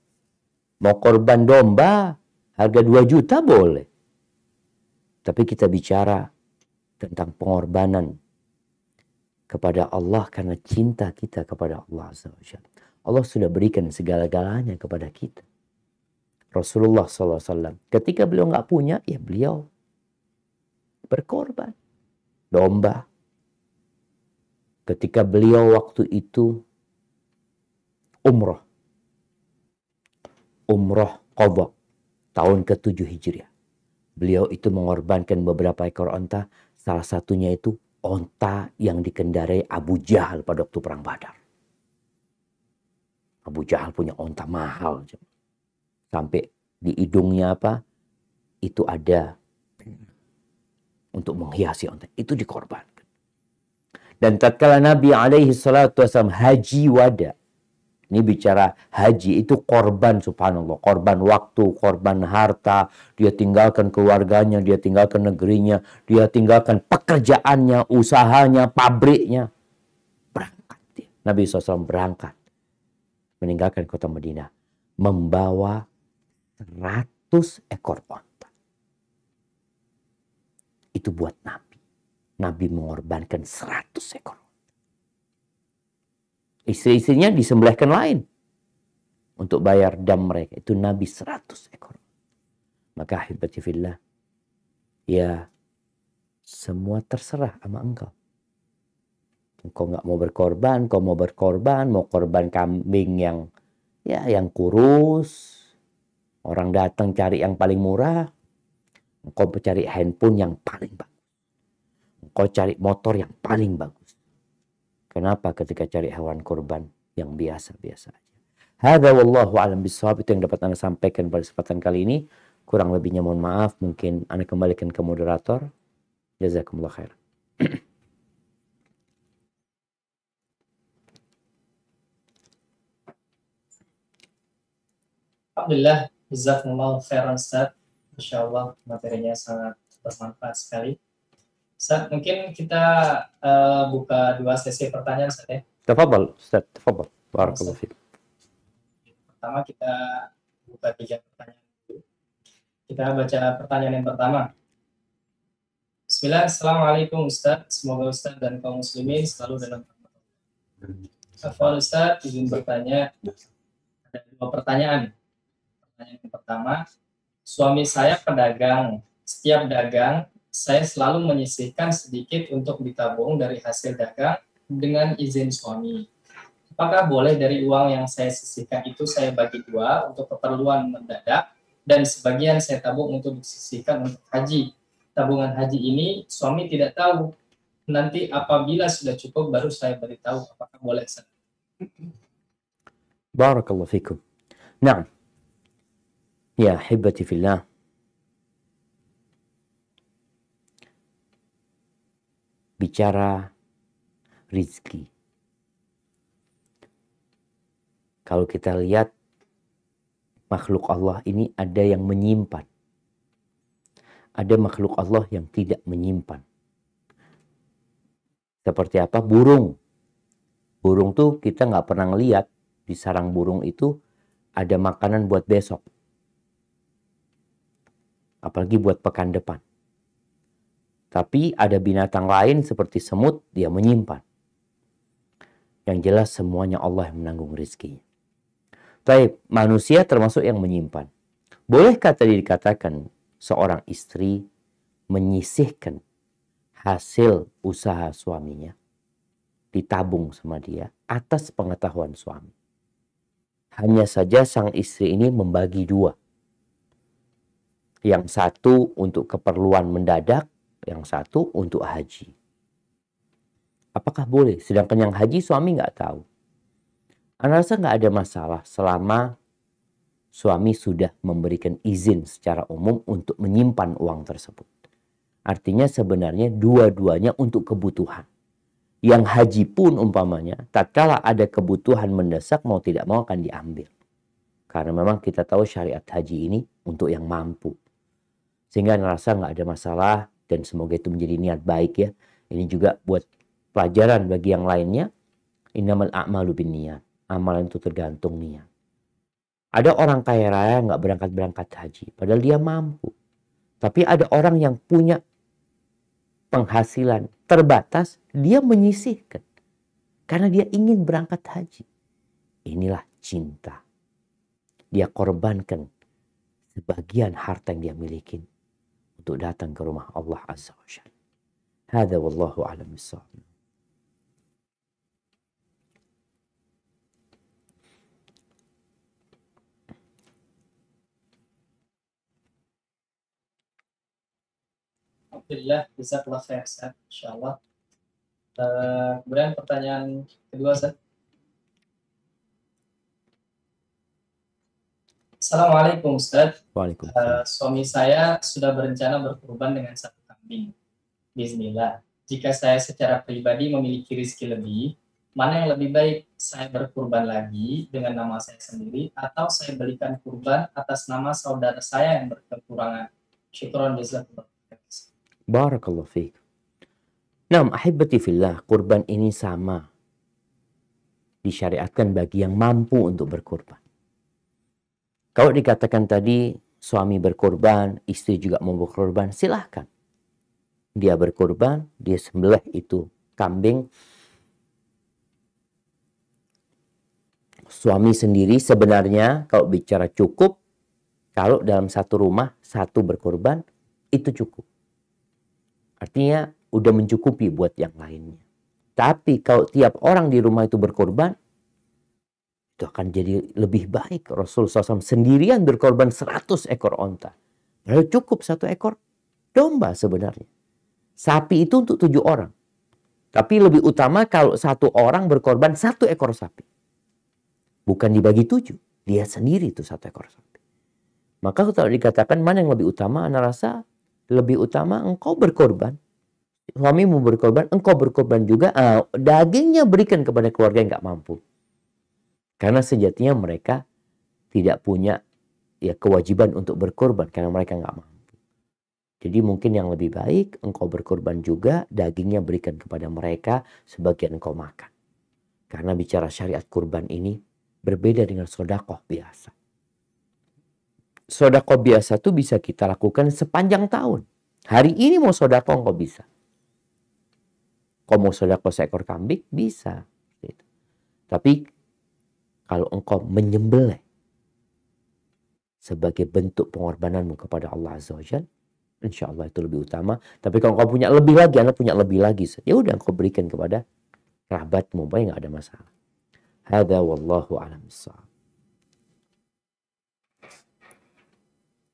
mau korban domba, harga 2 juta boleh. Tapi kita bicara tentang pengorbanan kepada Allah karena cinta kita kepada Allah Azza wa Jalla. Allah sudah berikan segala-galanya kepada kita. Rasulullah SAW, ketika beliau nggak punya, ya beliau berkorban. Domba. Ketika beliau waktu itu umroh qadha tahun ke-7 Hijriah. Beliau itu mengorbankan beberapa ekor onta. Salah satunya itu onta yang dikendarai Abu Jahal pada waktu perang Badar. Abu Jahal punya onta mahal. Sampai di hidungnya apa? Itu ada untuk menghiasi onta. Itu dikorbankan. Dan tatkala Nabi alaihi salatu wasallam haji wada. Ini bicara haji itu korban, subhanallah. Korban waktu, korban harta. Dia tinggalkan keluarganya, dia tinggalkan negerinya. Dia tinggalkan pekerjaannya, usahanya, pabriknya. Berangkat dia. Nabi SAW berangkat. Meninggalkan kota Madinah. Membawa 100 ekor onta. Itu buat Nabi. Nabi mengorbankan 100 ekor. Istri-istrinya disembelihkan lain. Untuk bayar dam mereka. Itu Nabi 100 ekor. Maka ahibati fillah. Ya semua terserah sama engkau. Engkau nggak mau berkorban. Kau mau berkorban. Mau korban kambing yang yang kurus. Orang datang cari yang paling murah. Engkau cari handphone yang paling bagus. Engkau cari motor yang paling bagus. Kenapa ketika cari hewan kurban yang biasa-biasa aja. Hadza wallahu a'lam bishawab. Itu yang dapat Anda sampaikan pada kesempatan kali ini. Kurang lebihnya mohon maaf. Mungkin Anda kembalikan ke moderator. Jazakumullah khair. Alhamdulillah, jazakumullah khairan Ustaz. Masya Allah, materinya sangat bermanfaat sekali. Ustaz, mungkin kita buka 2 sesi pertanyaan, Ustaz ya. Tafadhal, Ustaz. Tafadhal. Barakallahu fiik. Pertama kita buka 3 pertanyaan. Kita baca pertanyaan yang pertama. Bismillah, Assalamualaikum Ustaz. Semoga Ustaz dan kaum muslimin selalu dalam rahmat. Afwan Ustaz, izin bertanya. Ada 2 pertanyaan. Pertanyaan yang pertama, suami saya pedagang. Setiap dagang, saya selalu menyisihkan sedikit untuk ditabung dari hasil dagang dengan izin suami. Apakah boleh dari uang yang saya sisihkan itu saya bagi dua untuk keperluan mendadak dan sebagian saya tabung untuk disisihkan untuk haji? Tabungan haji ini suami tidak tahu. Nanti apabila sudah cukup baru saya beritahu apakah boleh. Barakallahu fikum. Nah, ya hibati fillah. Bicara rizki. Kalau kita lihat makhluk Allah ini ada yang menyimpan. Ada makhluk Allah yang tidak menyimpan. Seperti apa? Burung. Burung tuh kita nggak pernah ngeliat. Di sarang burung itu ada makanan buat besok. Apalagi buat pekan depan. Tapi ada binatang lain seperti semut, dia menyimpan. Yang jelas semuanya Allah yang menanggung rizkinya. Tapi manusia termasuk yang menyimpan. Bolehkah tadi dikatakan seorang istri menyisihkan hasil usaha suaminya, ditabung sama dia atas pengetahuan suami? Hanya saja sang istri ini membagi dua. Yang satu untuk keperluan mendadak, yang satu untuk haji. Apakah boleh? Sedangkan yang haji suami nggak tahu. Anda rasa nggak ada masalah selama suami sudah memberikan izin secara umum untuk menyimpan uang tersebut. Artinya sebenarnya dua-duanya untuk kebutuhan. Yang haji pun umpamanya, tatkala ada kebutuhan mendesak mau tidak mau akan diambil. Karena memang kita tahu syariat haji ini untuk yang mampu. Sehingga Anda rasa nggak ada masalah. Dan semoga itu menjadi niat baik ya. Ini juga buat pelajaran bagi yang lainnya. Innamal a'malu binniyat. Amalan itu tergantung niat. Ada orang kaya raya nggak berangkat haji. Padahal dia mampu. Tapi ada orang yang punya penghasilan terbatas. Dia menyisihkan. Karena dia ingin berangkat haji. Inilah cinta. Dia korbankan sebagian harta yang dia miliki untuk datang ke rumah Allah Azza wa Jalla. Hada wallahu a'lam bissawab. Alhamdulillah, bisa kelas saya, insyaallah. Kemudian pertanyaan kedua, Ustaz. Assalamualaikum, Ustaz. Waalaikumsalam. Suami saya sudah berencana berkurban dengan satu kambing. Bismillah. Jika saya secara pribadi memiliki rezeki lebih, mana yang lebih baik? Saya berkurban lagi dengan nama saya sendiri atau saya belikan kurban atas nama saudara saya yang berkekurangan? Syukron jazakallah. Barakallahu fiik. Naam, ahibati fillah, kurban ini sama disyariatkan bagi yang mampu untuk berkurban. Kalau dikatakan tadi suami berkorban, istri juga mau berkorban, silahkan. Dia berkorban, dia sembelih itu kambing. Suami sendiri sebenarnya kalau bicara cukup, kalau dalam satu rumah, satu berkorban, itu cukup. Artinya udah mencukupi buat yang lainnya. Tapi kalau tiap orang di rumah itu berkorban, itu akan jadi lebih baik. Rasul SAW sendirian berkorban 100 ekor onta. Padahal cukup 1 ekor domba sebenarnya. Sapi itu untuk 7 orang. Tapi lebih utama kalau 1 orang berkorban 1 ekor sapi. Bukan dibagi 7. Dia sendiri itu 1 ekor sapi. Maka kalau dikatakan mana yang lebih utama, Anda rasa lebih utama engkau berkorban. Suamimu berkorban, engkau berkorban juga. Dagingnya berikan kepada keluarga yang nggak mampu. Karena sejatinya mereka tidak punya kewajiban untuk berkorban karena mereka nggak mampu. Jadi mungkin yang lebih baik engkau berkorban juga, dagingnya berikan kepada mereka, sebagian engkau makan. Karena bicara syariat kurban ini berbeda dengan sedekah biasa. Sedekah biasa itu bisa kita lakukan sepanjang tahun. Hari ini mau sedekah engkau bisa. Kau mau sedekah seekor kambing bisa. Tapi kalau engkau menyembelih sebagai bentuk pengorbananmu kepada Allah Azza wa Jalla, insya Allah itu lebih utama. Tapi kalau kau punya lebih lagi, Anda punya lebih lagi, ya udah kau berikan kepada kerabatmu, baik, nggak ada masalah. Hadza wallahu a'lam bissawab.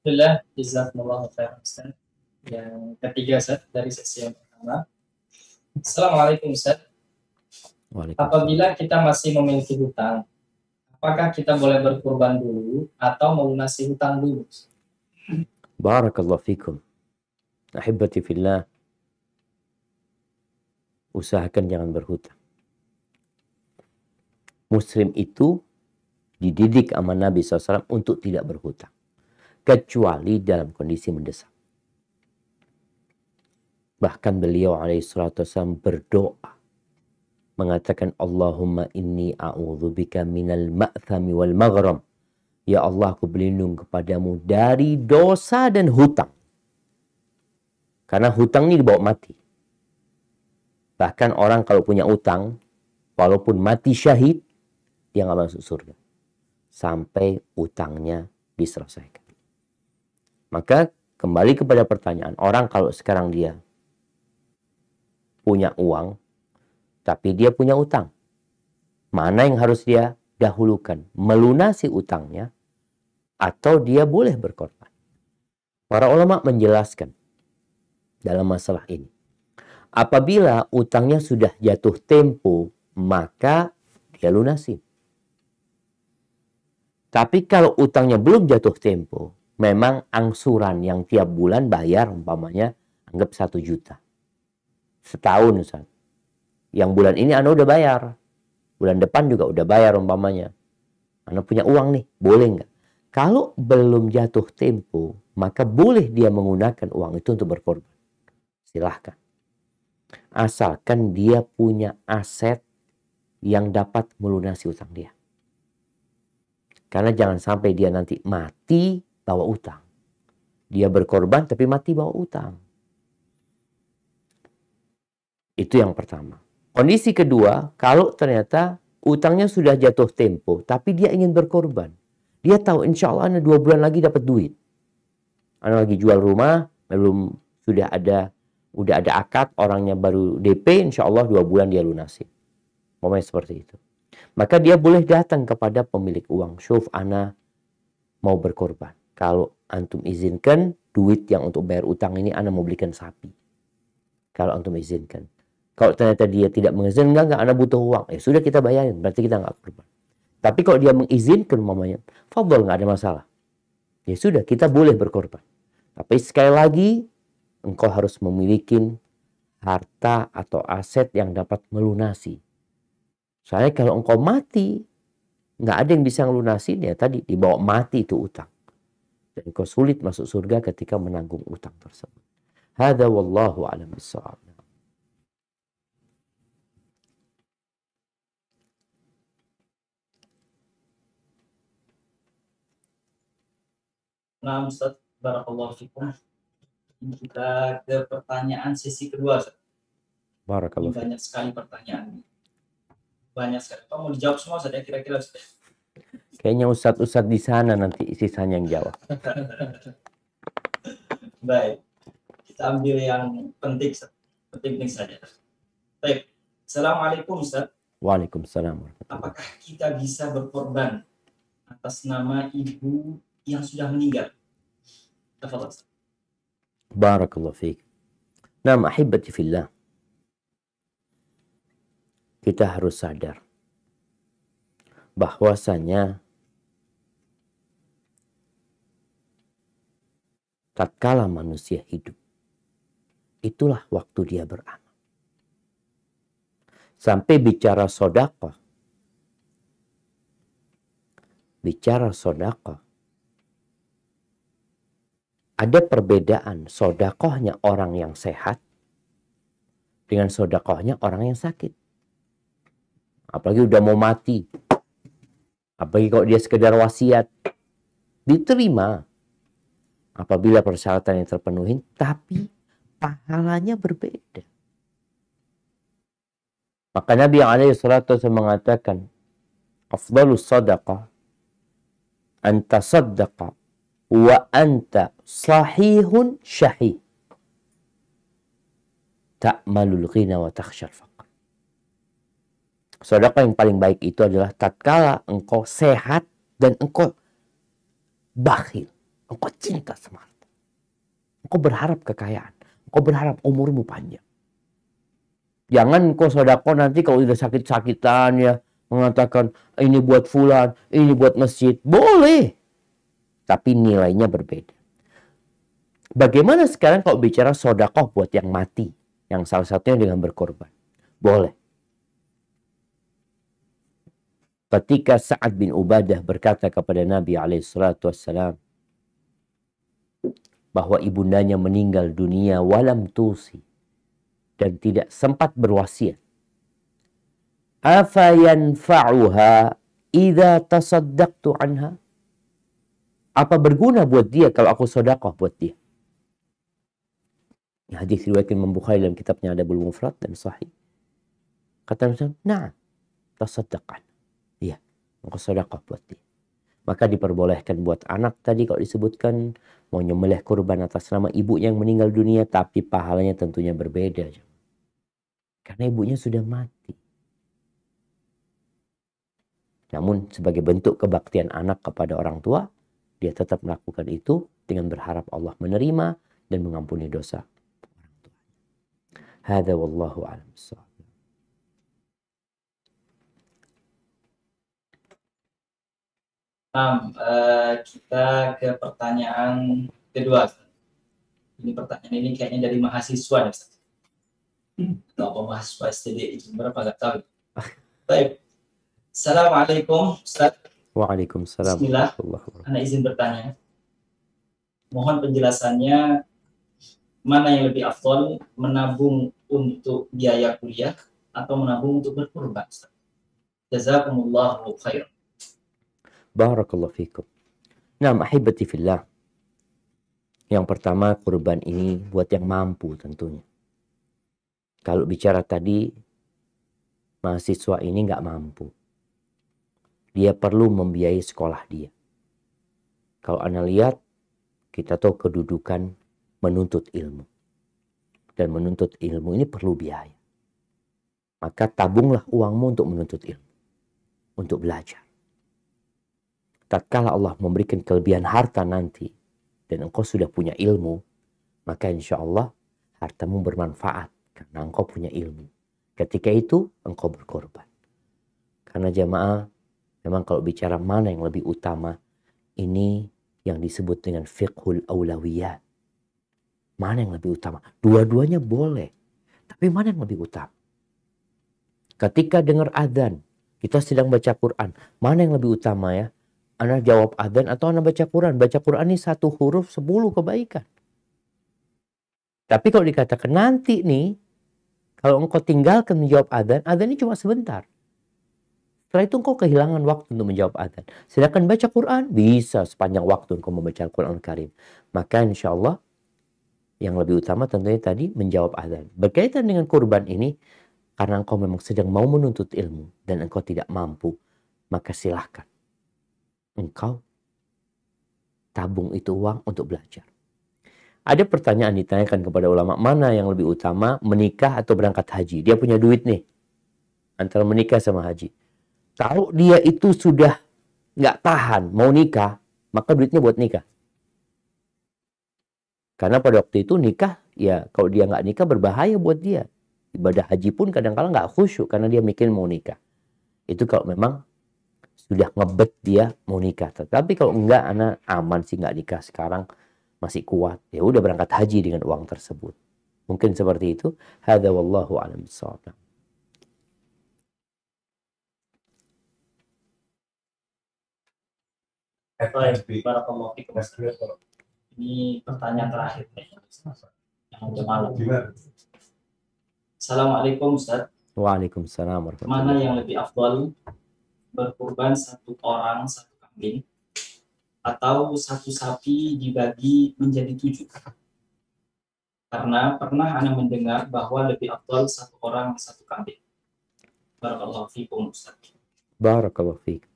Alhamdulillah, jazakumullahu khairan Ustaz. Yang ketiga Ustaz, dari sesi yang pertama. Assalamualaikum Ustaz. Waalaikumsalam. Apabila kita masih memiliki hutang, apakah kita boleh berkurban dulu atau melunasi hutang dulu? Barakallahu fikum. Ahibati fillah. Usahakan jangan berhutang. Muslim itu dididik sama Nabi SAW untuk tidak berhutang. Kecuali dalam kondisi mendesak. Bahkan beliau alaihissalam berdoa. Mengatakan, Allahumma inni a'udzubika minal ma'thami wal maghram. Ya Allah, aku berlindung kepadamu dari dosa dan hutang. Karena hutang ini dibawa mati. Bahkan orang kalau punya utang, walaupun mati syahid, dia nggak masuk surga. Sampai utangnya diselesaikan. Maka kembali kepada pertanyaan, orang kalau sekarang dia punya uang, tapi dia punya utang. Mana yang harus dia dahulukan? Melunasi utangnya atau dia boleh berkorban? Para ulama menjelaskan dalam masalah ini. Apabila utangnya sudah jatuh tempo, maka dia lunasi. Tapi kalau utangnya belum jatuh tempo, memang angsuran yang tiap bulan bayar, umpamanya anggap 1 juta. Setahun, Ustaz. Yang bulan ini Anda udah bayar. Bulan depan juga udah bayar umpamanya. Anda punya uang nih, boleh nggak? Kalau belum jatuh tempo, maka boleh dia menggunakan uang itu untuk berkorban. Silahkan. Asalkan dia punya aset yang dapat melunasi utang dia. Karena jangan sampai dia nanti mati bawa utang. Dia berkorban tapi mati bawa utang. Itu yang pertama. Kondisi kedua, kalau ternyata utangnya sudah jatuh tempo, tapi dia ingin berkorban. Dia tahu insya Allah 2 bulan lagi dapat duit. Anda lagi jual rumah, udah ada akad, orangnya baru DP, insya Allah 2 bulan dia lunasi. Momennya seperti itu. Maka dia boleh datang kepada pemilik uang. Syuf, ana mau berkorban. Kalau antum izinkan, duit yang untuk bayar utang ini ana mau belikan sapi. Kalau antum izinkan. Kalau ternyata dia tidak mengizinkan, enggak, anda butuh uang. Ya sudah, kita bayarin, berarti kita nggak korban. Tapi kalau dia mengizinkan, mamanya, fadhol, nggak ada masalah. Ya sudah, kita boleh berkorban. Tapi sekali lagi, engkau harus memiliki harta atau aset yang dapat melunasi. Soalnya kalau engkau mati, nggak ada yang bisa melunasi, ya tadi dibawa mati itu utang. Dan engkau sulit masuk surga ketika menanggung utang tersebut. Hadza wallahu a'lam bissawab. Nah, Ustaz, barakallahu fikum. Kita ke pertanyaan sesi kedua, Ustaz. Barakallahu fikum. Banyak sekali pertanyaan. Banyak sekali. Kamu mau dijawab semua, Ustaz, ya kira-kira, Ustaz? Kayaknya ustadz-ustadz di sana nanti sisanya yang jawab. Baik. Kita ambil yang penting, Ustaz. Penting saja. Baik. Assalamualaikum, Ustaz. Waalaikumsalam. Apakah kita bisa berkorban atas nama ibu yang sudah meninggal? Tafadhol, Ustaz. Barakallahu fiik. Nah, ahibati fillah. Kita harus sadar bahwasanya tatkala manusia hidup, itulah waktu dia beramal. Sampai bicara sedekah. Bicara sedekah. Ada perbedaan sedekahnya orang yang sehat dengan sedekahnya orang yang sakit. Apalagi udah mau mati. Apalagi kalau dia sekedar wasiat. Diterima apabila persyaratan yang terpenuhi, tapi pahalanya berbeda. Maka Nabi SAW mengatakan, afdalus sadaqah anta saddaqa wa anta sahihun syahih. Ta'malul ghina wa takhshal faqr. Sedekah yang paling baik itu adalah tatkala engkau sehat dan engkau bakhil, engkau cinta sama harta. Engkau berharap kekayaan, engkau berharap umurmu panjang. Jangan engkau sedekah nanti kalau udah sakit-sakitan ya mengatakan ini buat fulan, ini buat masjid. Boleh. Tapi nilainya berbeda. Bagaimana sekarang kalau bicara sedekah buat yang mati? Yang salah satunya dengan berkorban. Boleh. Ketika Sa'ad bin Ubadah berkata kepada Nabi SAW bahwa ibundanya meninggal dunia walam tusi dan tidak sempat berwasiat. Afa yanfa'uha idza tasaddaqtu anha? Apa berguna buat dia kalau aku sedekah buat dia? Hadis riwayat Imam Bukhari dalam kitabnya Adabul Mufrad dan Sahih. Kata Rasul, "Na'am, tasaddaqan." Iya, engkau sedekah buat dia. Maka diperbolehkan buat anak tadi kalau disebutkan mau nyembelih kurban atas nama ibu yang meninggal dunia, tapi pahalanya tentunya berbeda. Karena ibunya sudah mati. Namun sebagai bentuk kebaktian anak kepada orang tua, dia tetap melakukan itu dengan berharap Allah menerima dan mengampuni dosa. Hada wallahu a'lam bissawab. Kita ke pertanyaan kedua. Ini pertanyaan ini kayaknya dari mahasiswa nih, Ustaz. Atau apa mahasiswa STD itu berapa nggak tahu. Baik. Assalamualaikum Ustaz. Waalaikumsalam. Bismillah. Anda izin bertanya. Mohon penjelasannya, mana yang lebih afdal, menabung untuk biaya kuliah atau menabung untuk berkurban? Jazakumullahu khairan. Barakallahu fikum. Nah, ahibati fillah. Yang pertama, kurban ini buat yang mampu tentunya. Kalau bicara tadi, mahasiswa ini nggak mampu. Dia perlu membiayai sekolah dia. Kalau Anda lihat, kita tahu kedudukan menuntut ilmu. Dan menuntut ilmu ini perlu biaya. Maka tabunglah uangmu untuk menuntut ilmu. Untuk belajar. Tatkala Allah memberikan kelebihan harta nanti, dan engkau sudah punya ilmu, maka insya Allah hartamu bermanfaat. Karena engkau punya ilmu. Ketika itu, engkau berkorban. Karena jamaah, memang kalau bicara mana yang lebih utama, ini yang disebut dengan fiqhul aulawiyat. Mana yang lebih utama? Dua-duanya boleh. Tapi mana yang lebih utama? Ketika dengar adzan, kita sedang baca Quran. Mana yang lebih utama ya? Anda jawab adzan atau Anda baca Quran? Baca Quran ini 1 huruf 10 kebaikan. Tapi kalau dikatakan nanti nih, kalau engkau tinggalkan menjawab adzan ini cuma sebentar. Setelah itu engkau kehilangan waktu untuk menjawab adzan. Sedangkan baca Quran, bisa sepanjang waktu engkau membaca Al-Quran Karim. Maka insya Allah, yang lebih utama tentunya tadi menjawab adzan. Berkaitan dengan kurban ini, karena engkau memang sedang mau menuntut ilmu dan engkau tidak mampu, maka silahkan engkau tabung itu uang untuk belajar. Ada pertanyaan ditanyakan kepada ulama, mana yang lebih utama, menikah atau berangkat haji? Dia punya duit nih, antara menikah sama haji. Kalau dia itu sudah nggak tahan mau nikah, maka duitnya buat nikah. Karena pada waktu itu nikah, ya kalau dia nggak nikah berbahaya buat dia. Ibadah haji pun kadang-kadang nggak khusyuk karena dia mikir mau nikah. Itu kalau memang sudah ngebet dia mau nikah. Tetapi kalau enggak, anak aman sih nggak nikah sekarang, masih kuat. Ya udah berangkat haji dengan uang tersebut. Mungkin seperti itu. Hadza wallahu a'lam bissawab. Barakallahu fikum. Ini pertanyaan terakhir yang udah malam. Assalamualaikum Ustaz. Waalaikumsalam warahmatullahi Mana yang lebih afdal, berkurban 1 orang 1 kambing atau 1 sapi dibagi menjadi 7? Karena pernah Ana mendengar bahwa lebih afdal 1 orang 1 kambing. Barakallahu fikum Ustaz. Barakallahu fiik.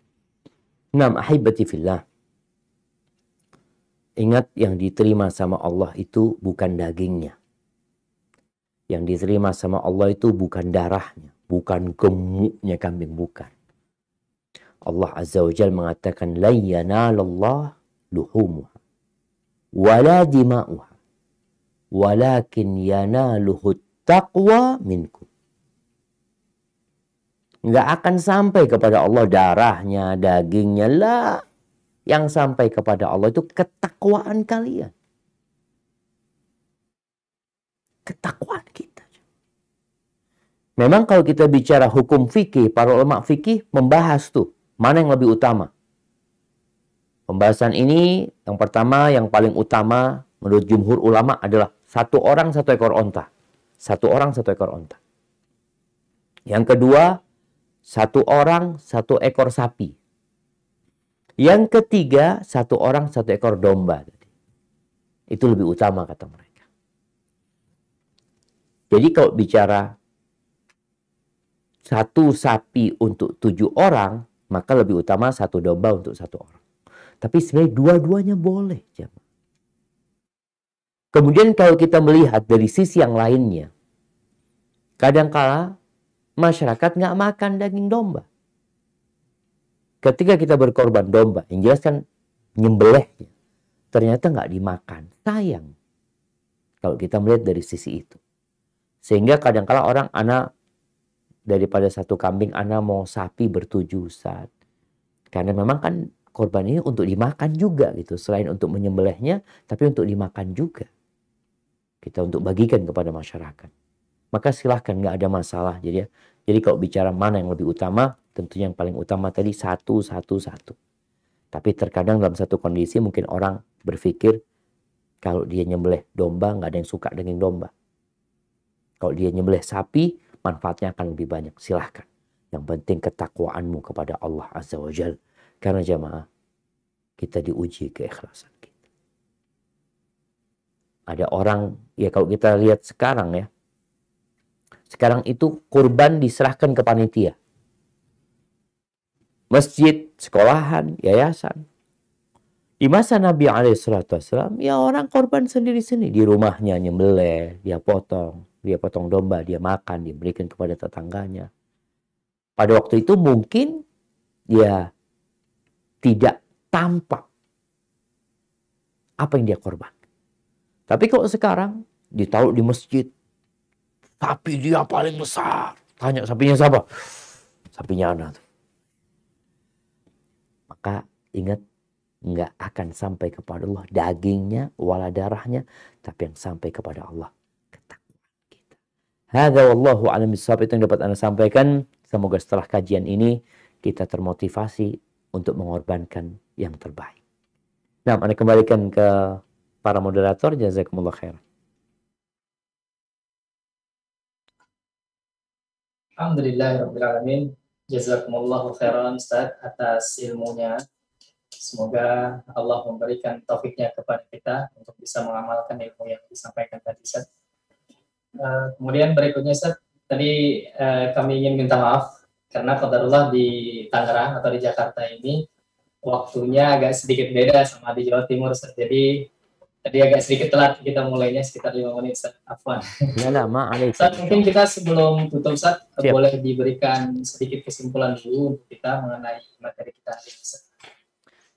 Naam ahibati fillah. Ingat, yang diterima sama Allah itu bukan dagingnya. Yang diterima sama Allah itu bukan darahnya, bukan gemuknya kambing, bukan. Allah Azza wa Jalla mengatakan, "La yanalallah luhumuha wala dima'uha walakin yanaluhu taqwa minkum." Nggak akan sampai kepada Allah darahnya, dagingnya, lah. Yang sampai kepada Allah itu ketakwaan kalian. Ketakwaan kita. Memang kalau kita bicara hukum fikih, para ulama fikih membahas tuh, mana yang lebih utama. Pembahasan ini, yang pertama, yang paling utama menurut jumhur ulama adalah satu orang satu ekor onta. Satu orang satu ekor onta. Yang kedua, satu orang satu ekor sapi. Yang ketiga, satu orang satu ekor domba. Itu lebih utama kata mereka. Jadi kalau bicara satu sapi untuk 7 orang, maka lebih utama satu domba untuk 1 orang. Tapi sebenarnya dua-duanya boleh. Kemudian kalau kita melihat dari sisi yang lainnya, kadangkala masyarakat nggak makan daging domba. Ketika kita berkorban domba, yang jelas kan nyembelihnya, ternyata nggak dimakan. Sayang. Kalau kita melihat dari sisi itu. Sehingga kadangkala orang, anak daripada satu kambing, anak mau sapi ber7 Ustaz. Karena memang kan korban ini untuk dimakan juga gitu. Selain untuk menyembelihnya, tapi untuk dimakan juga. Kita untuk bagikan kepada masyarakat. Maka silahkan, nggak ada masalah. Jadi kalau bicara mana yang lebih utama, tentunya yang paling utama tadi satu. Tapi terkadang dalam satu kondisi mungkin orang berpikir kalau dia nyembelih domba nggak ada yang suka daging domba. Kalau dia nyembelih sapi manfaatnya akan lebih banyak. Silahkan. Yang penting ketakwaanmu kepada Allah Azza wa Jalla. Karena jamaah kita diuji keikhlasan kita. Ada orang, ya kalau kita lihat sekarang ya. Sekarang itu kurban diserahkan ke panitia. Masjid, sekolahan, yayasan. Di masa Nabi SAW, ya orang korban sendiri-sendiri. Di rumahnya nyembelih, dia potong domba, dia makan, dia berikan kepada tetangganya. Pada waktu itu mungkin dia tidak tampak apa yang dia korban. Tapi kalau sekarang ditaruh di masjid, sapi dia paling besar. Tanya sapinya siapa? Sapinya anak. Maka ingat, nggak akan sampai kepada Allah dagingnya, wala darahnya, tapi yang sampai kepada Allah ketakwaan kita. Hadza wallahu a'lam bishawab, itu yang dapat Anda sampaikan. Semoga setelah kajian ini kita termotivasi untuk mengorbankan yang terbaik. Nah, Anda kembalikan ke para moderator. Jazakumullah khairan. Alhamdulillahirrahmanirrahim. Jazakumullahu khairan Ustaz atas ilmunya. Semoga Allah memberikan taufiknya kepada kita untuk bisa mengamalkan ilmu yang disampaikan tadi Ustaz. Kemudian berikutnya Ustaz, tadi kami ingin minta maaf karena qadarullah di Tangerang atau di Jakarta ini waktunya agak sedikit beda sama di Jawa Timur Ustaz. Jadi tadi agak sedikit telat kita mulainya sekitar 5 menit Ustaz. Afwan. Ustaz, mungkin kita sebelum tutup Ustaz, boleh diberikan sedikit kesimpulan dulu untuk kita mengenai materi kita hari ini Ustaz.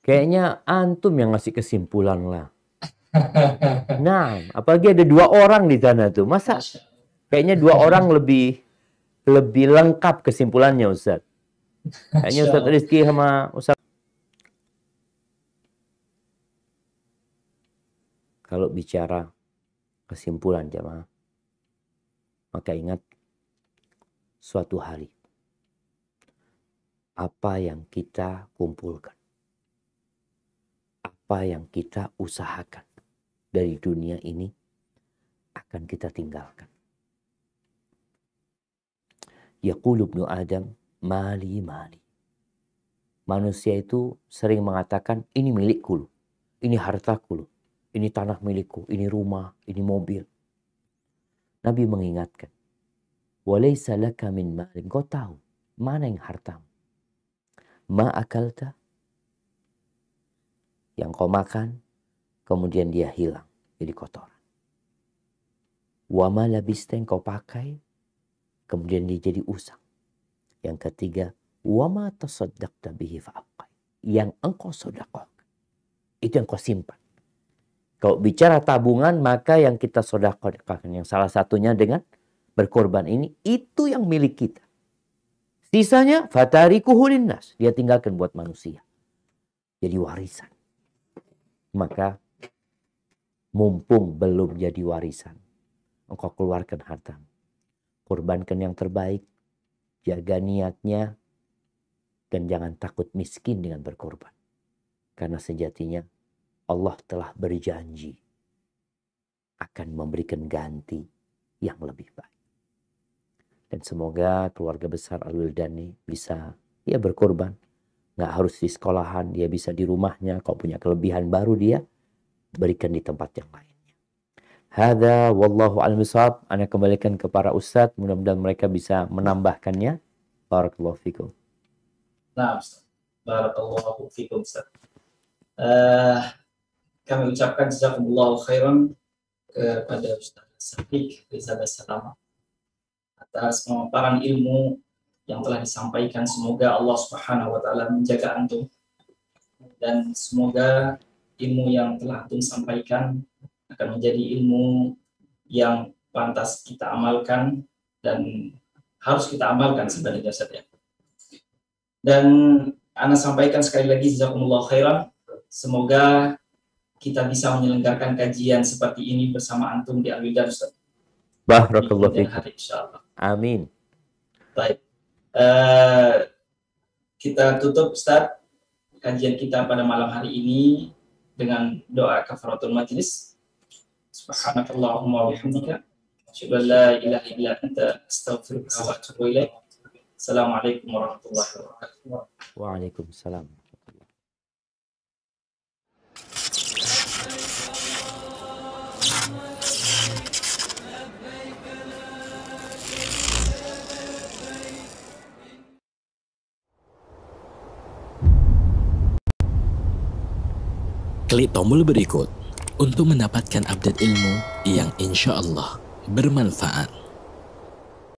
Kayaknya antum yang ngasih kesimpulan lah. Nah, apalagi ada 2 orang di sana tuh. Masa kayaknya 2 orang lebih lengkap kesimpulannya Ustaz. Kayaknya Ustaz Rizky sama Ustaz. Kalau bicara kesimpulan jamaah, maka ingat suatu hari apa yang kita kumpulkan, apa yang kita usahakan dari dunia ini akan kita tinggalkan. Yaqulu ibnu Adam, mali. Manusia itu sering mengatakan, ini milikku, ini hartaku, ini tanah milikku, ini rumah, ini mobil. Nabi mengingatkan, walaysa laka min malin, kau tahu mana yang hartamu. Ma akalta, yang kau makan, kemudian dia hilang jadi kotoran. Wa ma labista yang kau pakai, kemudian dia jadi usang. Yang ketiga, wa ma tasaddaqta bihi fa'abqai, yang engkau sedekahkan, itu yang kau simpan. Kalau bicara tabungan, maka yang kita sedekahkan, yang salah satunya dengan berkorban ini, itu yang milik kita. Sisanya fatarikuhu linnas, dia tinggalkan buat manusia. Jadi warisan. Maka mumpung belum jadi warisan, engkau keluarkan hartamu. Korbankan yang terbaik, jaga niatnya, dan jangan takut miskin dengan berkorban. Karena sejatinya Allah telah berjanji akan memberikan ganti yang lebih baik. Dan semoga keluarga besar Al-Wildani bisa berkorban. Nggak harus di sekolahan, dia bisa di rumahnya. Kalau punya kelebihan baru dia berikan di tempat yang lainnya. Hadza wallahu a'lam bishawab. Ana kembalikan ke para ustadz, mudah-mudahan mereka bisa menambahkannya. Barakallahu fikum. Nah, Ustaz. Barakallahu fikum, Ustaz. Kami ucapkan jazakumullahu khairan kepada Ustaz Syafiq Rizal Salama atas pemaparan ilmu yang telah disampaikan. Semoga Allah Subhanahu wa taala menjaga antum, dan semoga ilmu yang telah antum sampaikan akan menjadi ilmu yang pantas kita amalkan dan harus kita amalkan sebenarnya, Ustaz ya. Dan ana sampaikan sekali lagi jazakumullahu khairan. Semoga kita bisa menyelenggarakan kajian seperti ini bersama antum di Al-Wildani, Ustaz. Barakallahu fikum. Insyaallah. Amin. Baik. Kita tutup, Ustaz, kajian kita pada malam hari ini dengan doa kafaratul majlis. Subhanakallahumma wa bihamdika asyhadu an la ilaha illa anta astaghfiruka wa atubu ilaik. Assalamualaikum warahmatullahi wabarakatuh. Waalaikumsalam. Klik tombol berikut untuk mendapatkan update ilmu yang insya Allah bermanfaat.